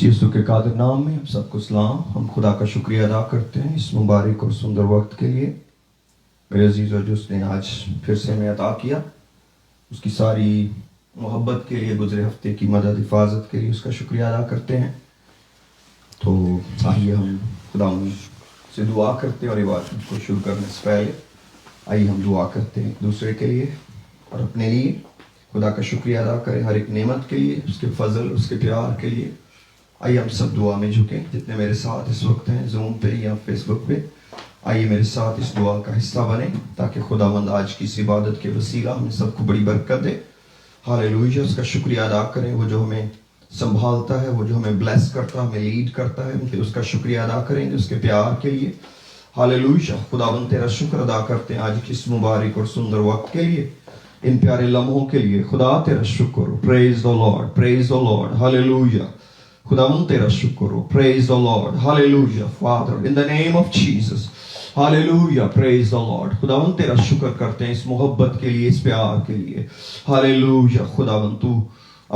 یسوع کے قادر نام میں ہم سب کو سلام. ہم خدا کا شکریہ ادا کرتے ہیں اس مبارک اور سندر وقت کے لیے. میرے عزیز اور جو اس نے آج پھر سے ہمیں عطا کیا، اس کی ساری محبت کے لیے، گزرے ہفتے کی مدد حفاظت کے لیے اس کا شکریہ ادا کرتے ہیں. تو آئیے ہم خدا سے دعا کرتے ہیں، اور عبادت کو شروع کرنے سے پہلے آئیے ہم دعا کرتے ہیں ایک دوسرے کے لیے اور اپنے لیے. خدا کا شکریہ ادا کریں ہر ایک نعمت کے لیے، اس کے فضل، اس کے پیار کے لیے. آئیے ہم سب دعا میں جھکیں. جتنے میرے ساتھ اس وقت ہیں زوم پہ یا فیس بک پہ، آئیے میرے ساتھ اس دعا کا حصہ بنیں تاکہ خداوند آج کی اس عبادت کے وسیلہ ہم سب کو بڑی برکت دے. ہاللیلویہ. اس کا شکریہ ادا کریں، وہ جو ہمیں سنبھالتا ہے، وہ جو ہمیں بلیس کرتا ہے، ہمیں لیڈ کرتا ہے. اس کا شکریہ ادا کریں گے اس کے پیار کے لیے. ہاللیلویہ. خداوند تیرا شکر ادا کرتے ہیں آج کی اس مبارک اور سندر وقت کے لیے، ان پیارے لمحوں کے لیے. خدا تیرا شکر ہو. Praise the lord, praise the Lord. ہاللیلویہ. خداوند تیرا شکر ہو. Praise the Lord. Hallelujah. Father in the name of Jesus. Hallelujah. Praise the Lord. خداوند تیرا شکر کرتے ہیں اس محبت کے لیے، اس پیار کے لیے. ہاللیلویہ. خداوند تو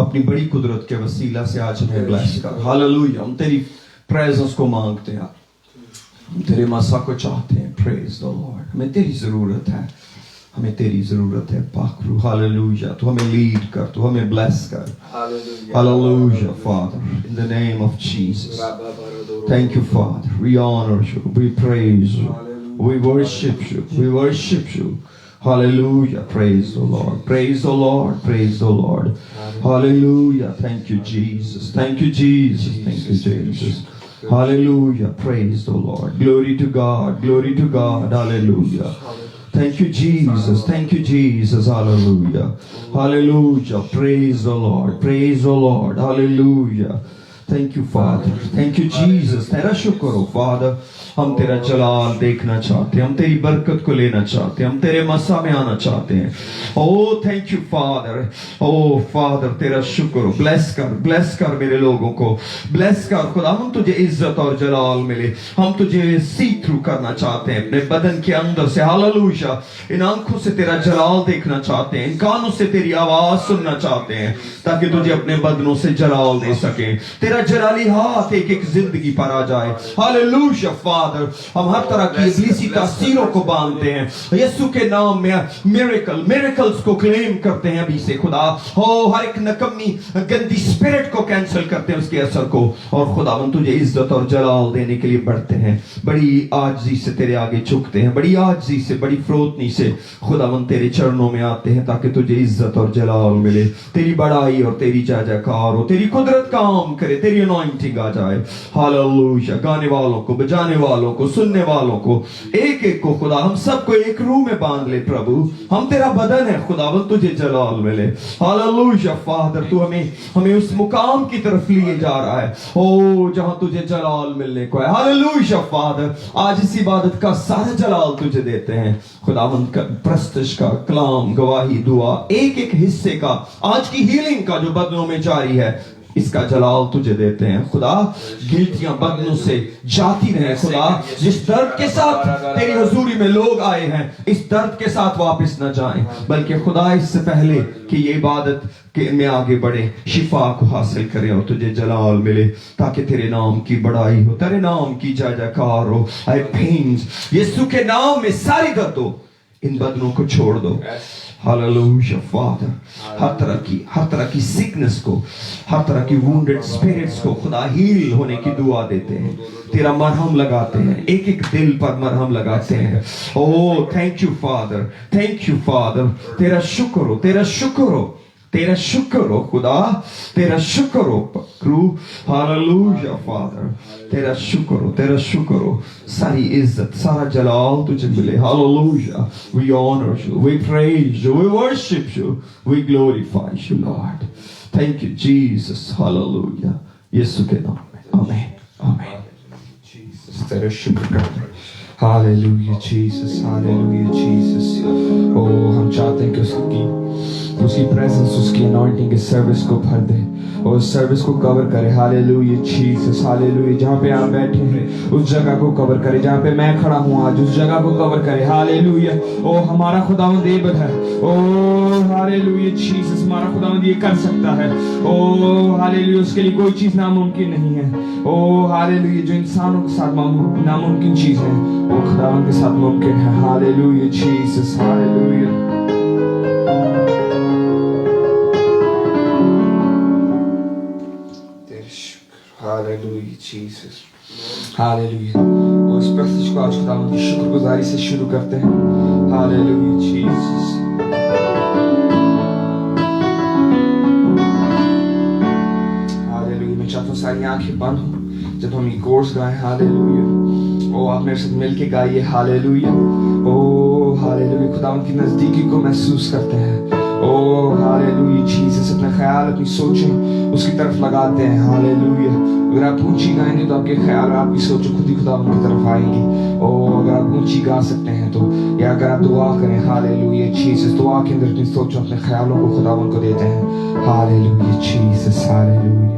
اپنی بڑی قدرت کے وسیلہ سے آج ہمیں بلیس کر. ہاللیلویہ. ہم تیری پریزنس کو مانگتے ہیں، ہم تیرے مسا کو چاہتے ہیں. پریز دی لارڈ. ہمیں تیری ضرورت ہے، ہمیں تیری ضرورت ہے. پاک روح. ہاللیلویہ. تو ہمیں لیڈ کر، تو ہمیں بلیس کر. Hallelujah. Father in the name of Jesus. Thank you Father. We honor you, we praise you, we worship you, we worship you. Hallelujah. Praise the Lord, praise the Lord, praise the Lord. Hallelujah. Thank you Jesus, thank you Jesus, thank you Jesus. Hallelujah. Praise the Lord. Glory to God, glory to God. Hallelujah. Thank you Jesus, thank you Jesus. Hallelujah. Hallelujah. Praise the Lord, praise the Lord. Hallelujah. Thank you Father, thank you Jesus. تیرا شکر ہو Father. ہم تیرا جلال دیکھنا چاہتے ہیں، ہم تیری برکت کو لینا چاہتے ہیں، ہم تیرے مسا میں آنا چاہتے ہیں. Oh thank you Father. Oh Father تیرا شکر ہو. bless کر میرے لوگوں کو، bless کر خدا. ہم تجھے عزت اور جلال ملے، ہم تجھے سی تھرو کرنا چاہتے ہیں اپنے بدن کے اندر سے. ہاللیلویہ. ان آنکھوں سے تیرا جلال دیکھنا چاہتے ہیں، ان کانوں سے تیری آواز سننا چاہتے ہیں تاکہ تجھے اپنے بدنوں سے جلال دے سکیں. تیرا جلالی ہاتھ ایک ایک زندگی پر آ جائے. ہاللیلویہ فادر. ہم ہر طرح کی ابلیسی تاثیروں کو باندھتے ہیں یسوع کے نام میں. میریکلز کو کلیم کرتے ہیں ابھی سے خدا. ہر ایک نکمی گندی اسپرٹ کو کینسل کرتے ہیں، اس کے اثر کو. اور خداوند تجھے عزت اور جلال دینے کے لیے بڑھتے ہیں، بڑی عاجزی سے تیرے آگے جھکتے ہیں، بڑی عاجزی سے، بڑی فروتنی سے خداوند تیرے چرنوں میں آتے ہیں تاکہ تجھے عزت اور جلال ملے، تیری بڑائی اور تیری جے جے کار ہو، تیری قدرت کام کرے، تیری انوائنٹنگ آ جائے. ہاللیلویہ. گانے والوں کو، بجانے والوں کو، سننے والوں کو، ایک ایک کو خدا ہم سب کو ایک روح میں باندھ لے پربھو. ہم تیرا بدن ہے خداوند، تجھے جلال ملے. ہاللیلویہ فادر. تو ہمیں اس مقام کی طرف لیے جا رہا ہے او جہاں تجھے جلال ملنے کو ہے. ہاللیلویہ فادر. آج اس عبادت کا سارا جلال تجھے دیتے ہیں خداوند. کا پرستش کا کلام، گواہی، دعا، ایک ایک حصے کا، آج کی ہیلنگ کا جو بدنوں میں جاری ہے، اس کا جلال تجھے دیتے ہیں خدا. گلٹیاں بدنوں سے جاتی رہے خدا. جس درد کے ساتھ تیری حضوری میں لوگ آئے ہیں، اس درد کے ساتھ واپس نہ جائیں، بلکہ خدا اس سے پہلے کہ یہ عبادت کہ میں آگے بڑھے، شفا کو حاصل کریں اور تجھے جلال ملے تاکہ تیرے نام کی بڑائی ہو، تیرے نام کی جے جے کار ہو. اے پینز یسوع کے نام میں ساری درد ہو، ان بدنوں کو چھوڑ دو. ہاللیلویہ فادر. ہر طرح کی سکنس کو، ہر طرح کی وونڈڈ اسپرٹس کو خدا ہیل ہونے کی دعا دیتے ہیں. تیرا مرہم لگاتے ہیں، ایک ایک دل پر مرہم لگاتے ہیں. Oh thank you Father, thank you Father. تیرا شکر ہو، تیرا شکر ہو، تیرا شکر ہو خدا، تیرا شکر ہو پکرو. ہاللیلویہ فادر. تیرا شکر ہو، تیرا شکر ہو. ساری عزت، سارا جلال تجھے ملے. ہاللیلویہ. We honor you, we praise you, we worship you, we glorify you Lord. Thank you Jesus. Hallelujah. یسوع کے نام میں آمین، آمین. تیرا شکر کرتے ہیں. Hallelujah Jesus, Hallelujah Jesus. ہم چاہتے ہیں کہ اس کی پریزنس، اس کی انوائنٹنگ اس سروس کو بھر دے. اور سروس کو کور کرے. ہاللیلویا جیسس ہاللیلویا. جہاں پہ آپ بیٹھے ہیں اس جگہ کو کور کرے. جہاں پہ میں کھڑا ہوں آج اس جگہ کو کور کرے. ہاللیلویا. او ہمارا خداوند عیبد ہے. او ہاللیلویا جیسس. ہمارا خداوند یہ کر سکتا ہے. او ہاللیلویا. اس کے لیے کوئی چیز ناممکن نہیں ہے. او ہاللیلویا. جو انسانوں کے ساتھ ناممکن چیز ہے وہ خداوند کے ساتھ ممکن ہے. ہاللیلویا جیسس ہاللیلویا. Hallelujah, Jesus. Hallelujah. اور اس پرستش کو آج خداوند کی شکر گزاری سے شروع کرتے ہیں. Hallelujah, Jesus. Hallelujah. میں چاہتا ہوں ساری آنکھیں بند ہوں جب ہم یہ کورس گائیں. Hallelujah. او آپ میرے ساتھ مل کے گائیے. Hallelujah. او Hallelujah. خداوند کی نزدیکی کو محسوس کرتے ہیں. او ہاللیلویا جیسس. اپنے خیال اپنی سوچیں اس کی طرف لگاتے ہیں. ہاللیلویا. اگر آپ اونچی گائیں گے تو آپ کے خیال اور آپ کی سوچیں خود ہی خداوند کی طرف آئیں گی. او اگر آپ اونچی گا سکتے ہیں تو یا اگر آپ دعا کریں. ہاللیلویا جیسس. دعا کے اندر اپنی سوچوں اپنے خیالوں کو خداوند کو دیتے ہیں. ہاللیلویا Jesus ہاللیلویا.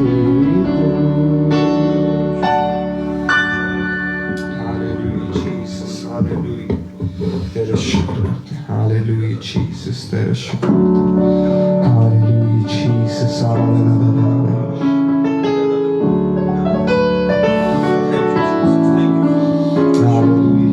Hallelujah, Jesus. Tera shukr. Hallelujah, Jesus. Hallelujah,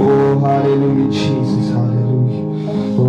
Oh, hallelujah, Jesus. Hallelujah. Oh,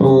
Oh,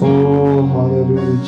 Oh, hallelujah,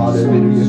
Hallelujah.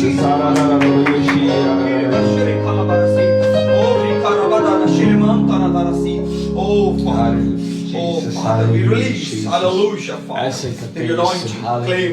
Jesus. Oh, Father. Oh, Father, we release, hallelujah, Father. The anointing claim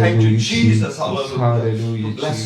Thank you, Jesus, hallelujah. Bless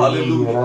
hallelujah.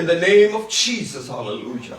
In the name of Jesus, hallelujah.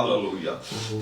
hallelujah.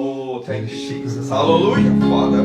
Oh, thank you, Jesus. Hallelujah, Father.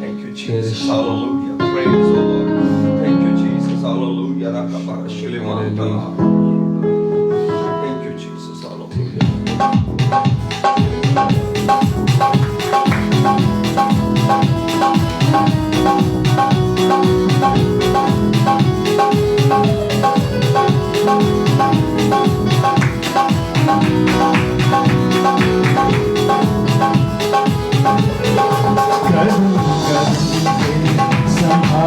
Thank you, Jesus. Hallelujah. Praise the Lord. Thank you, Jesus. Hallelujah. Rakabara Shiliman. Thank you, Jesus. Hallelujah.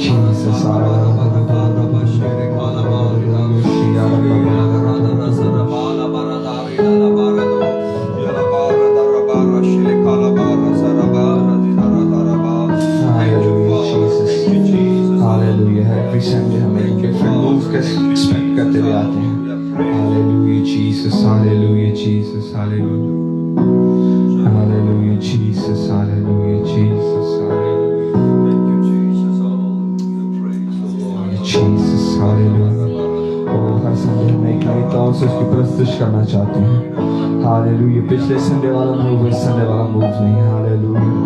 Jesus. Hallelujah. Every Sunday ہم ایک different move کا expect کرتے ہوئے آتے ہیں. Hallelujah Jesus. Hallelujah Jesus. Hallelujah. Hallelujah Jesus. Hallelujah Jesus. Hallelujah Jesus. Hallelujah. Oh ہر Sunday ہم ایک نئی طور سے اس کی پرستش کرنا چاہتے ہیں. Hallelujah. پچھلے سنڈے والا موو اس سنڈے والا موو نہیں. Hallelujah.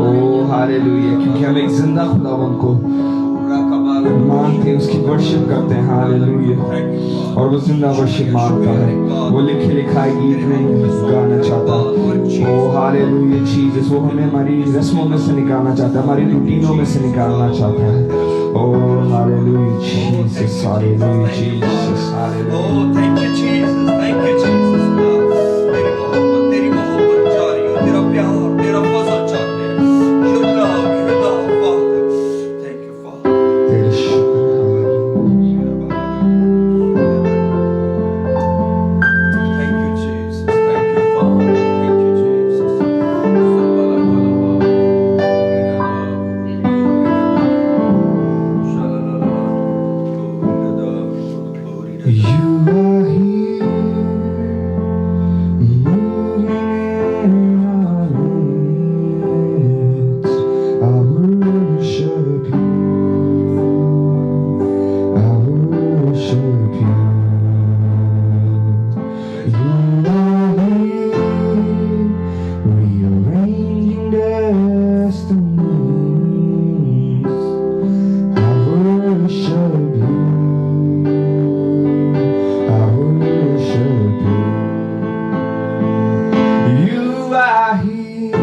Oh Hallelujah. کیونکہ ہم ایک زندہ خداوند کو مانتے ہیں, اس کی ورشپ کرتے ہیں. Hallelujah. اور وہ زندہ ورشپ مانگتا ہے. وہ لکھے لکھائے گیت نہیں گانا چاہتا. Oh Hallelujah Jesus. وہ ہمیں ہماری رسموں میں سے نکالنا چاہتا ہے, ہماری روٹینوں میں سے نکالنا چاہتا ہے. Oh Hallelujah Jesus. Hallelujah Jesus. Hallelujah. Oh thank you Jesus. Thank you Jesus. تیری محبت جاری ہو, تیرا پیار, تیرا فضل چاہتے ہیں. You love Father. Thank you Father. تیرے شکر. Thank you Jesus. Thank you Father. Thank you Jesus. You are here, moving in our midst. I worship you. I worship you. You are here, rearranging destinies. I worship you. I worship you. You are here,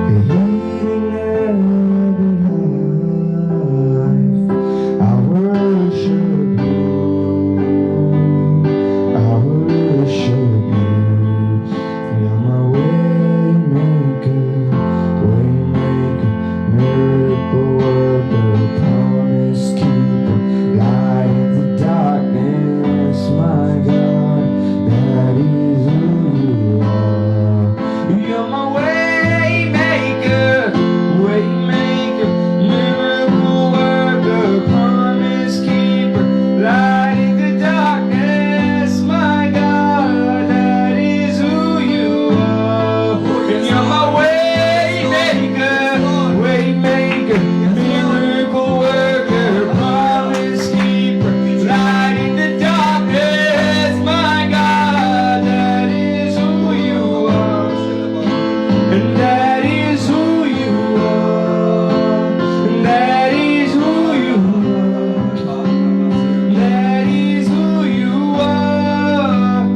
healing every life. I worship you. I worship you. You're my way maker, miracle worker, promise keeper, light in the darkness, my God, that is who you are. You're my way maker, miracle worker, promise keeper, light in the darkness, my God, that is who you are. And you're my way maker, miracle worker, promise keeper, light in the darkness, my God, that is who you are. And that is who you are. And that is who you are. That is who you are.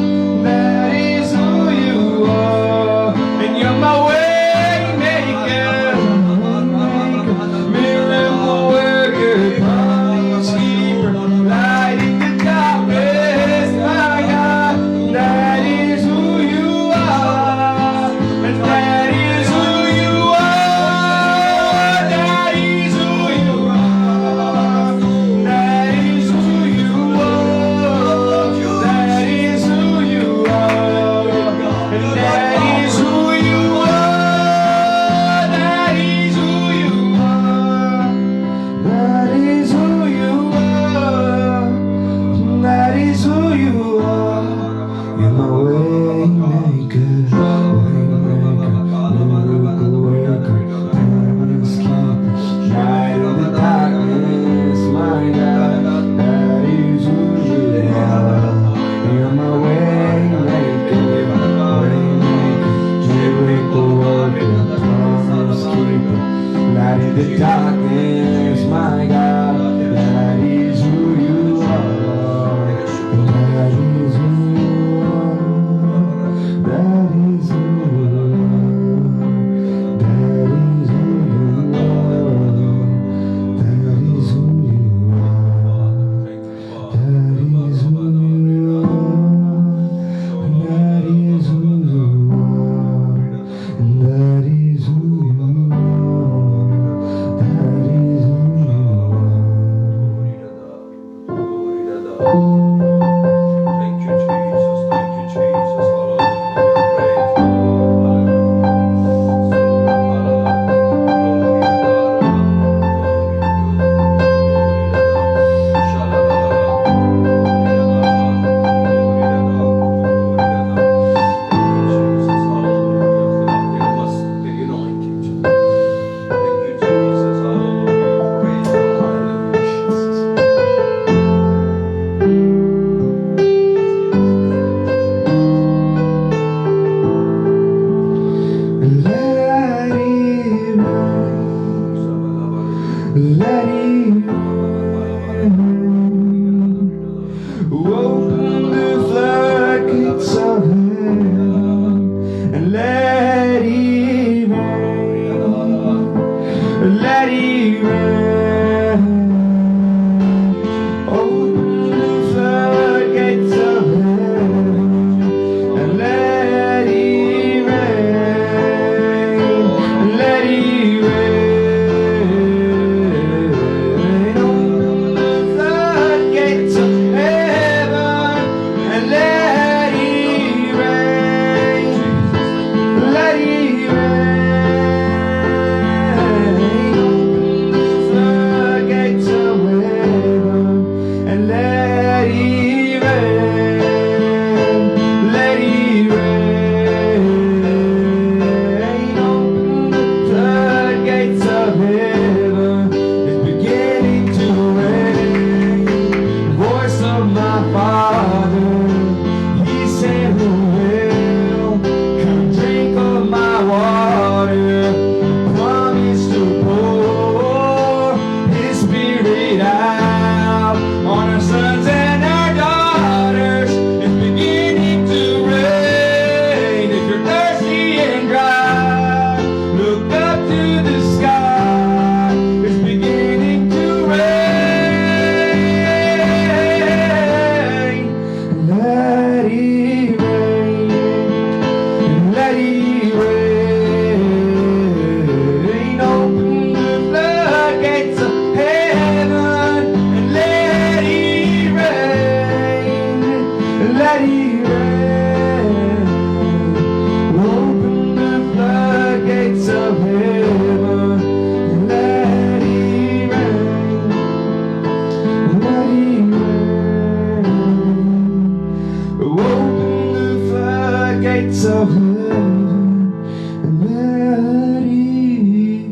That is who you are. And you're my way maker, miracle worker, promise keeper, light in the darkness, my God, that is who you are. And that is who you are. That is who you are. That is who you are. That is who you are. And that is who you are. That is who you are. That is who you are. That is who you are. You're my way maker, miracle worker, promise keeper, light in the darkness, my God, that is who you are. You're my way maker, miracle worker, promise keeper, light in the darkness, my God, that is who you are. That is who you are. That is who you are. That is who you are. That is who you are. That is who you are. That is who you are. That is who you are. That is let it open the floodgates of heaven and let it rain, let it rain. Open the floodgates of heaven and let it rain, let it rain. Open the floodgates of heaven and let it rain, let it rain. Open the floodgates of heaven and let it rain, let it rain. Open the floodgates of heaven, it's beginning to rain. The voice of my Father, He said, who will come drink of my water? Promise to pour His Spirit out on our sons and our daughters. It's beginning to rain. If you're thirsty and dry, look up to the sky. It's beginning to rain. Let it rain, let it rain. Open the floodgates of heaven and let it rain, let it rain. Open the floodgates of heaven and let it rain, let it rain. Open the floodgates of heaven and let it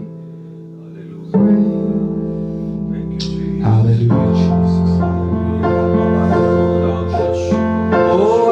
rain. Hallelujah, Jesus. Oh,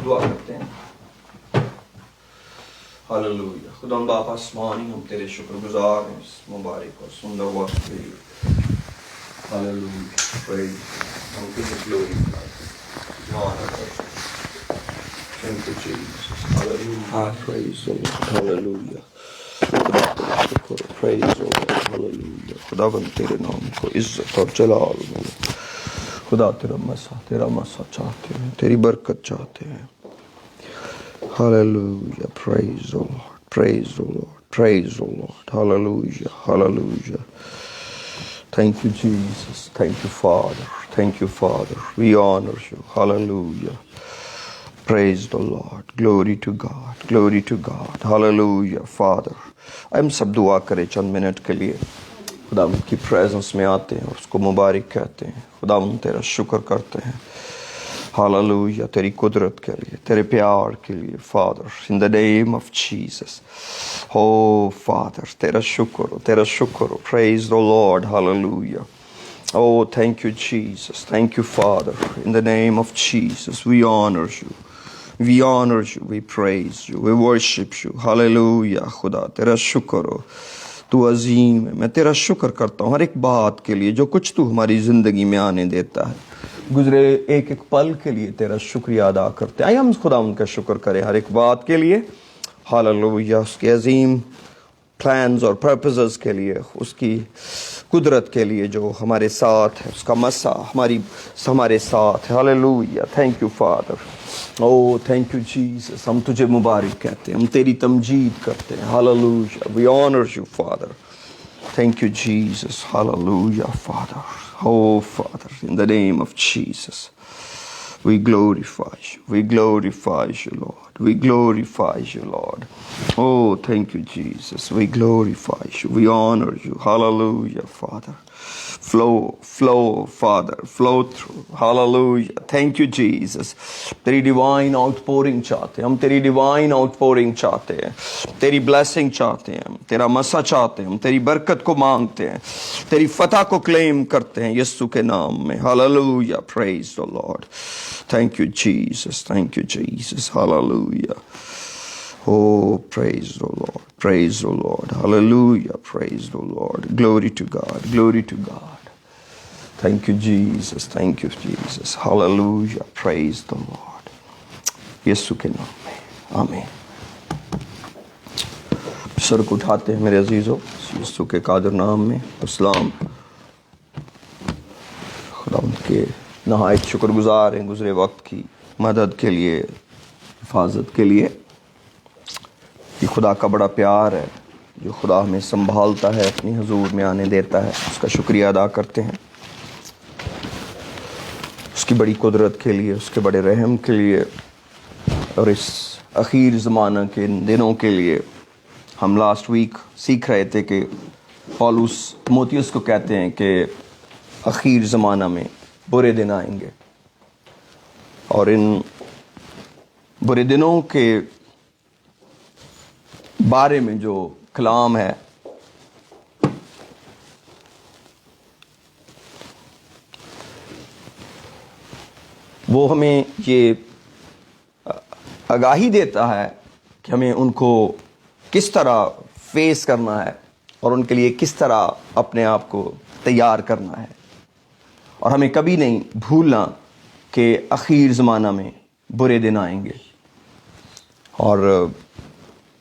دعا کرتے ہیں. Hallelujah. خدا باپ آسمانی ہم تیرے شکر گزار ہیں اس مبارک اور سندر وقت کے لیے. ہاللویا. پریز ہم تجھے glory Thank you, Jesus. Hallelujah. Praise the Lord. Hallelujah. خدا تیرا شکر. Praise the Lord. Hallelujah. خداوند تیرے نام کو عزت اور جلال ملے. خدا تیرا مسا چاہتے ہیں, تیری برکت چاہتے ہیں. Hallelujah. Praise the Lord. Praise the Lord. Praise the Lord. Hallelujah. Hallelujah. Thank you, Jesus. Thank you, Father. Thank you, Father. We honor you. Hallelujah. Praise the Lord. Glory to God. Glory to God. Hallelujah. Father. ہم سب دعا کریں چند minute کے لیے. خدا ان کی presence میں آتے ہیں اور اس کو مبارک کہتے ہیں. خدا ان تیرا شکر کرتے ہیں. ہاللویا. تیری قدرت کے لیے, تیرے پیار کے لیے. Father, in the name of Jesus. Oh Father, تیرا شکر, تیرا شکر. Praise the Lord. Hallelujah. Oh, thank you, Jesus. Thank you, Father. In the name of Jesus, we honor you. We honor you. We praise you. We worship you. Hallelujah. خدا تیرا شکر ہو. تو عظیم ہے. میں تیرا شکر کرتا ہوں ہر ایک بات کے لیے جو کچھ تو ہماری زندگی میں آنے دیتا ہے. گزرے ایک ایک پل کے لیے تیرا شکریہ ادا کرتے ہیں. آئیے ہم خدا ان کا شکر کریں ہر ایک بات کے لیے. ہاللویا. اس کے عظیم پلانز اور پرپزز کے لیے, اس کی قدرت کے لیے جو ہمارے ساتھ ہے، اس کا مسا ہمارے ساتھ ہے. Hallelujah. Thank you Father. Oh thank you Jesus. ہم تجھے مبارک کہتے ہیں، ہم تیری تمجید کرتے ہیں. Hallelujah. We honour you Father. Thank you, Jesus. Hallelujah, Father. Oh, Father, in the name of Jesus, we glorify you. We glorify you, Lord. We glorify you, Lord. Oh, thank you, Jesus. We glorify you. We honor you. Hallelujah, Father. Flow, Father. Flow through. Hallelujah. Thank you, Jesus. تیری divine out pouring چاہتے ہیں ہم، تیری divine out pouring چاہتے ہیں، تیری blessing چاہتے ہیں ہم، تیرا مسا چاہتے ہیں ہم، تیری برکت کو مانگتے ہیں، تیری فتح کو کلیم کرتے ہیں یسوع کے نام میں. Hallelujah. Praise the Lord. Thank you Jesus. Thank you Jesus. Hallelujah. Oh, praise the Lord. Praise the Lord. Hallelujah. Praise the Lord. Glory to God. Glory to God. Thank you, Jesus. Thank you, Jesus. Hallelujah. Praise the Lord. یسوع کے نام میں آمین. سر کو اٹھاتے ہیں میرے عزیزو یسوع کے قادر نام میں. اسلام. خدا ان کے نہایت شکر گزار ہیں گزرے وقت کی مدد کے لیے، حفاظت کے لیے. یہ خدا کا بڑا پیار ہے جو خدا ہمیں سنبھالتا ہے، اپنی حضور میں آنے دیتا ہے. اس کا شکریہ ادا کرتے ہیں، اس کی بڑی قدرت کے لیے، اس کے بڑے رحم کے لیے، اور اس اخیر زمانہ کے ان دنوں کے لیے. ہم لاسٹ ویک سیکھ رہے تھے کہ پولس تیموتھیوس کو کہتے ہیں کہ اخیر زمانہ میں برے دن آئیں گے، اور ان برے دنوں کے بارے میں جو کلام ہے وہ ہمیں یہ آگاہی دیتا ہے کہ ہمیں ان کو کس طرح فیس کرنا ہے اور ان کے لیے کس طرح اپنے آپ کو تیار کرنا ہے. اور ہمیں کبھی نہیں بھولنا کہ اخیر زمانہ میں برے دن آئیں گے. اور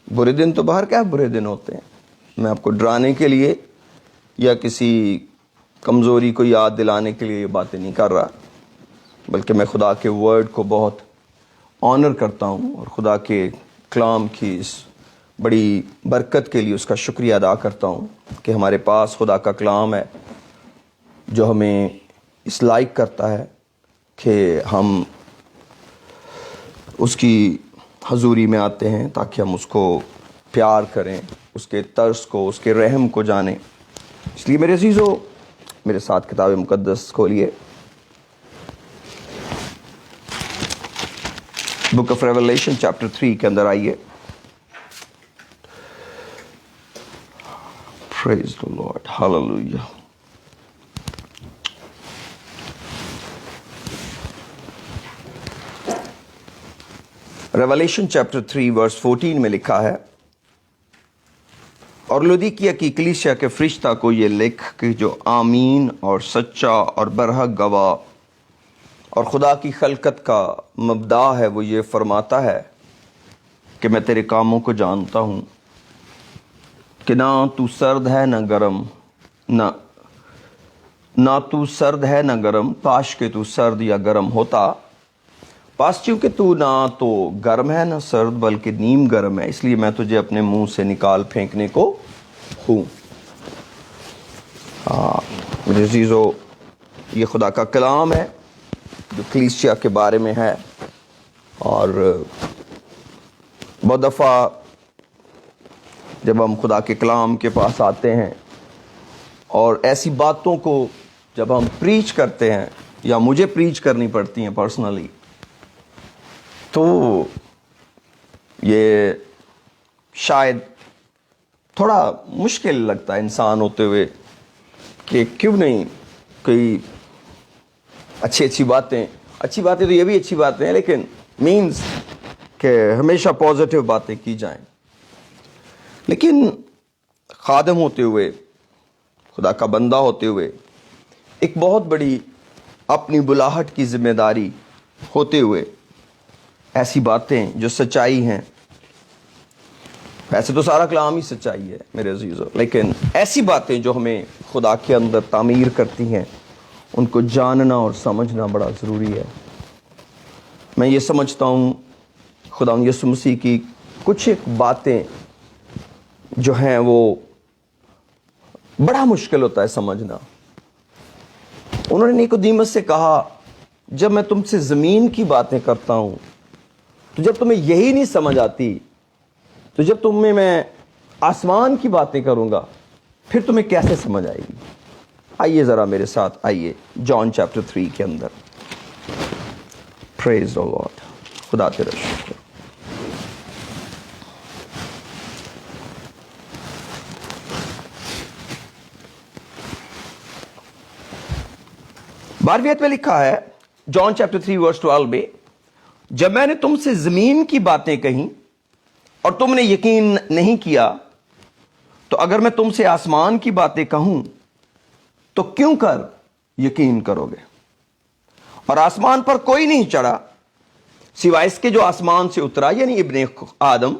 برے دن تو باہر کیا برے دن ہوتے ہیں. میں آپ کو ڈرانے کے لیے یا کسی کمزوری کو یاد دلانے کے لیے یہ باتیں نہیں کر رہا، بلکہ میں خدا کے ورڈ کو بہت آنر کرتا ہوں اور خدا کے کلام کی اس بڑی برکت کے لیے اس کا شکریہ ادا کرتا ہوں کہ ہمارے پاس خدا کا کلام ہے جو ہمیں اس لائق کرتا ہے کہ ہم اس کی حضوری میں آتے ہیں تاکہ ہم اس کو پیار کریں، اس کے طرز کو، اس کے رحم کو جانیں. اس لیے میرے عزیزو میرے ساتھ کتاب مقدس کھولیے. بک آف ریولیشن چیپٹر 3 کے اندر آئیے. پریز دی لارڈ. ہاللیلویہ. ریولیشن چیپٹر 3 ورس 14 میں لکھا ہے، اور لودیکیا کی کلیسیا کے فرشتہ کو یہ لکھ کہ جو آمین اور سچا اور برحق گواہ اور خدا کی خلقت کا مبدا ہے، وہ یہ فرماتا ہے کہ میں تیرے کاموں کو جانتا ہوں کہ نہ تو سرد ہے نہ گرم، نہ تو سرد ہے نہ گرم، کاش کہ تو سرد یا گرم ہوتا. پاس چونکہ تو نہ تو گرم ہے نہ سرد بلکہ نیم گرم ہے، اس لیے میں تجھے اپنے منہ سے نکال پھینکنے کو ہوں. میرے عزیزو یہ خدا کا کلام ہے جو کلیسیا کے بارے میں ہے. اور بہت دفعہ جب ہم خدا کے کلام کے پاس آتے ہیں اور ایسی باتوں کو جب ہم پریچ کرتے ہیں یا مجھے پریچ کرنی پڑتی ہیں پرسنلی، تو یہ شاید تھوڑا مشکل لگتا ہے انسان ہوتے ہوئے کہ کیوں نہیں کوئی اچھی باتیں تو یہ بھی اچھی باتیں ہیں، لیکن مینز کہ ہمیشہ پازیٹیو باتیں کی جائیں. لیکن خادم ہوتے ہوئے، خدا کا بندہ ہوتے ہوئے، ایک بہت بڑی اپنی بلاہٹ کی ذمہ داری ہوتے ہوئے ایسی باتیں جو سچائی ہیں، ویسے تو سارا کلام ہی سچائی ہے میرے عزیزو، لیکن ایسی باتیں جو ہمیں خدا کے اندر تعمیر کرتی ہیں ان کو جاننا اور سمجھنا بڑا ضروری ہے. میں یہ سمجھتا ہوں خدا یسوع مسیح کی کچھ ایک باتیں جو ہیں وہ بڑا مشکل ہوتا ہے سمجھنا. انہوں نے نیکودیمس سے کہا جب میں تم سے زمین کی باتیں کرتا ہوں تو جب تمہیں یہی نہیں سمجھ آتی تو جب تمہیں میں آسمان کی باتیں کروں گا پھر تمہیں کیسے سمجھ آئے گی. آئیے ذرا میرے ساتھ آئیے جان چیپٹر 3 کے اندر. پریز دی لارڈ. خدا تیرا شکر. بارہویں آیت میں لکھا ہے جان چیپٹر 3 ورس 12 میں جب میں نے تم سے زمین کی باتیں کہیں اور تم نے یقین نہیں کیا تو اگر میں تم سے آسمان کی باتیں کہوں تو کیوں کر یقین کرو گے. اور آسمان پر کوئی نہیں چڑھا سوائے اس کے جو آسمان سے اترا یعنی ابن آدم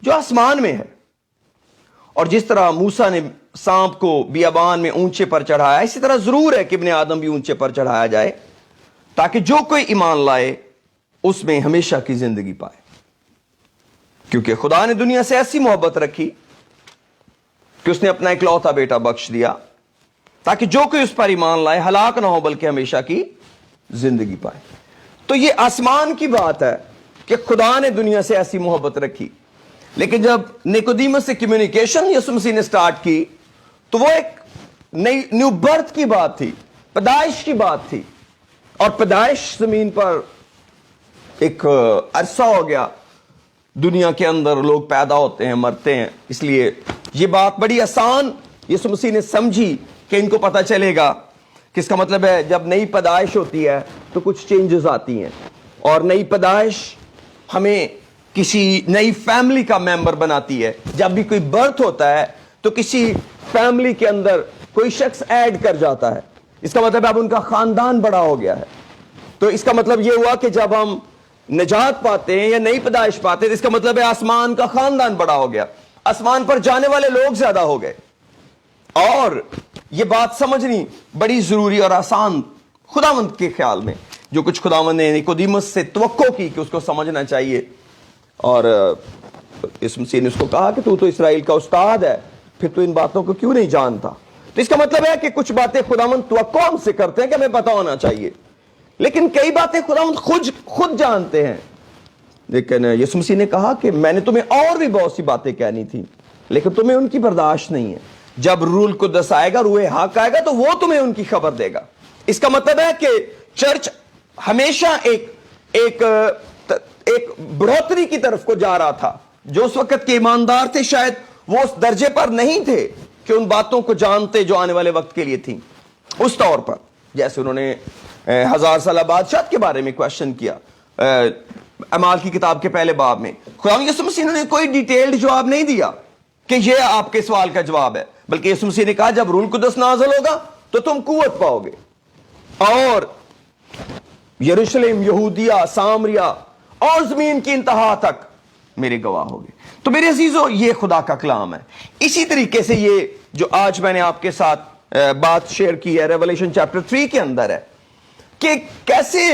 جو آسمان میں ہے. اور جس طرح موسیٰ نے سانپ کو بیابان میں اونچے پر چڑھایا اسی طرح ضرور ہے کہ ابن آدم بھی اونچے پر چڑھایا جائے تاکہ جو کوئی ایمان لائے اس میں ہمیشہ کی زندگی پائے. کیونکہ خدا نے دنیا سے ایسی محبت رکھی کہ اس نے اپنا اکلوتا بیٹا بخش دیا تاکہ جو کوئی اس پر ایمان لائے ہلاک نہ ہو بلکہ ہمیشہ کی زندگی پائے. تو یہ آسمان کی بات ہے کہ خدا نے دنیا سے ایسی محبت رکھی. لیکن جب نیکودیمس سے کمیونیکیشن یسوع مسیح نے سٹارٹ کی تو وہ ایک نئی نیو برتھ کی بات تھی, پیدائش کی بات تھی. اور پیدائش زمین پر ایک عرصہ ہو گیا, دنیا کے اندر لوگ پیدا ہوتے ہیں مرتے ہیں, اس لیے یہ بات بڑی آسان یسوع مسیح نے سمجھی کہ ان کو پتہ چلے گا کہ اس کا مطلب ہے جب نئی پیدائش ہوتی ہے تو کچھ چینجز آتی ہیں اور نئی پیدائش ہمیں کسی نئی فیملی کا ممبر بناتی ہے. جب بھی کوئی برتھ ہوتا ہے تو کسی فیملی کے اندر کوئی شخص ایڈ کر جاتا ہے, اس کا مطلب اب ان کا خاندان بڑا ہو گیا ہے. تو اس کا مطلب یہ ہوا کہ جب ہم نجات پاتے ہیں یا نئی پیدائش پاتے ہیں اس کا مطلب ہے آسمان کا خاندان بڑا ہو گیا, آسمان پر جانے والے لوگ زیادہ ہو گئے. اور یہ بات سمجھنی بڑی ضروری اور آسان خداوند کے خیال میں, جو کچھ خداوند نے نیکودیمس سے توقع کی کہ اس کو سمجھنا چاہیے. اور اس مسیح نے اس کو کہا کہ تو اسرائیل کا استاد ہے, پھر تو ان باتوں کو کیوں نہیں جانتا. تو اس کا مطلب ہے کہ کچھ باتیں خداوند توقع ہم سے کرتے ہیں کہ ہمیں پتہ ہونا چاہیے, لیکن کئی باتیں خداوند خود جانتے ہیں. لیکن یسوع مسیح نے کہا کہ میں نے تمہیں اور بھی بہت سی باتیں کہنی تھی لیکن تمہیں ان کی برداشت نہیں ہے. جب روح القدس آئے گا, روح حق آئے گا تو وہ تمہیں ان کی خبر دے گا. اس کا مطلب ہے کہ چرچ ہمیشہ ایک بڑھوتری کی طرف کو جا رہا تھا. جو اس وقت کے ایماندار تھے شاید وہ اس درجے پر نہیں تھے کہ ان باتوں کو جانتے جو آنے والے وقت کے لیے تھیں. اس طور پر جیسے انہوں نے 1000 سالہ بادشاہت کے بارے میں کویشچن کیا اعمال کی کتاب کے پہلے باب میں, خدا یسوع مسیح نے کوئی ڈیٹیلڈ جواب نہیں دیا کہ یہ آپ کے سوال کا جواب ہے, بلکہ یسوع مسیح نے کہا جب روح القدس نازل ہوگا تو تم قوت پاؤ گے اور یروشلم, یہودیہ, سامریہ اور زمین کی انتہا تک میرے گواہ ہوگے. تو میرے عزیزو یہ خدا کا کلام ہے. اسی طریقے سے یہ جو آج میں نے آپ کے ساتھ بات شیئر کی ہے ریولیشن چیپٹر 3 کے اندر ہے کہ کیسے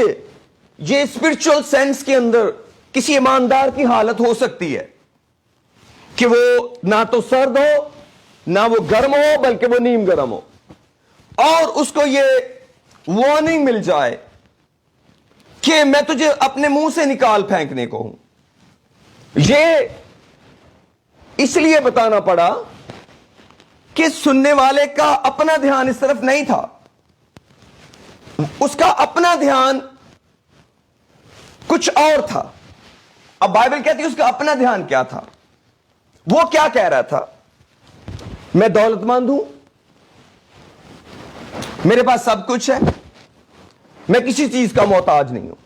یہ اسپرچل سینس کے اندر کسی ایماندار کی حالت ہو سکتی ہے کہ وہ نہ تو سرد ہو نہ وہ گرم ہو بلکہ وہ نیم گرم ہو, اور اس کو یہ وارننگ مل جائے کہ میں تجھے اپنے منہ سے نکال پھینکنے کو ہوں. یہ اس لیے بتانا پڑا کہ سننے والے کا اپنا دھیان اس طرف نہیں تھا, اس کا اپنا دھیان کچھ اور تھا. اب بائبل کہتی ہے اس کا اپنا دھیان کیا تھا. وہ کیا کہہ رہا تھا, میں دولت مند ہوں, میرے پاس سب کچھ ہے, میں کسی چیز کا محتاج نہیں ہوں.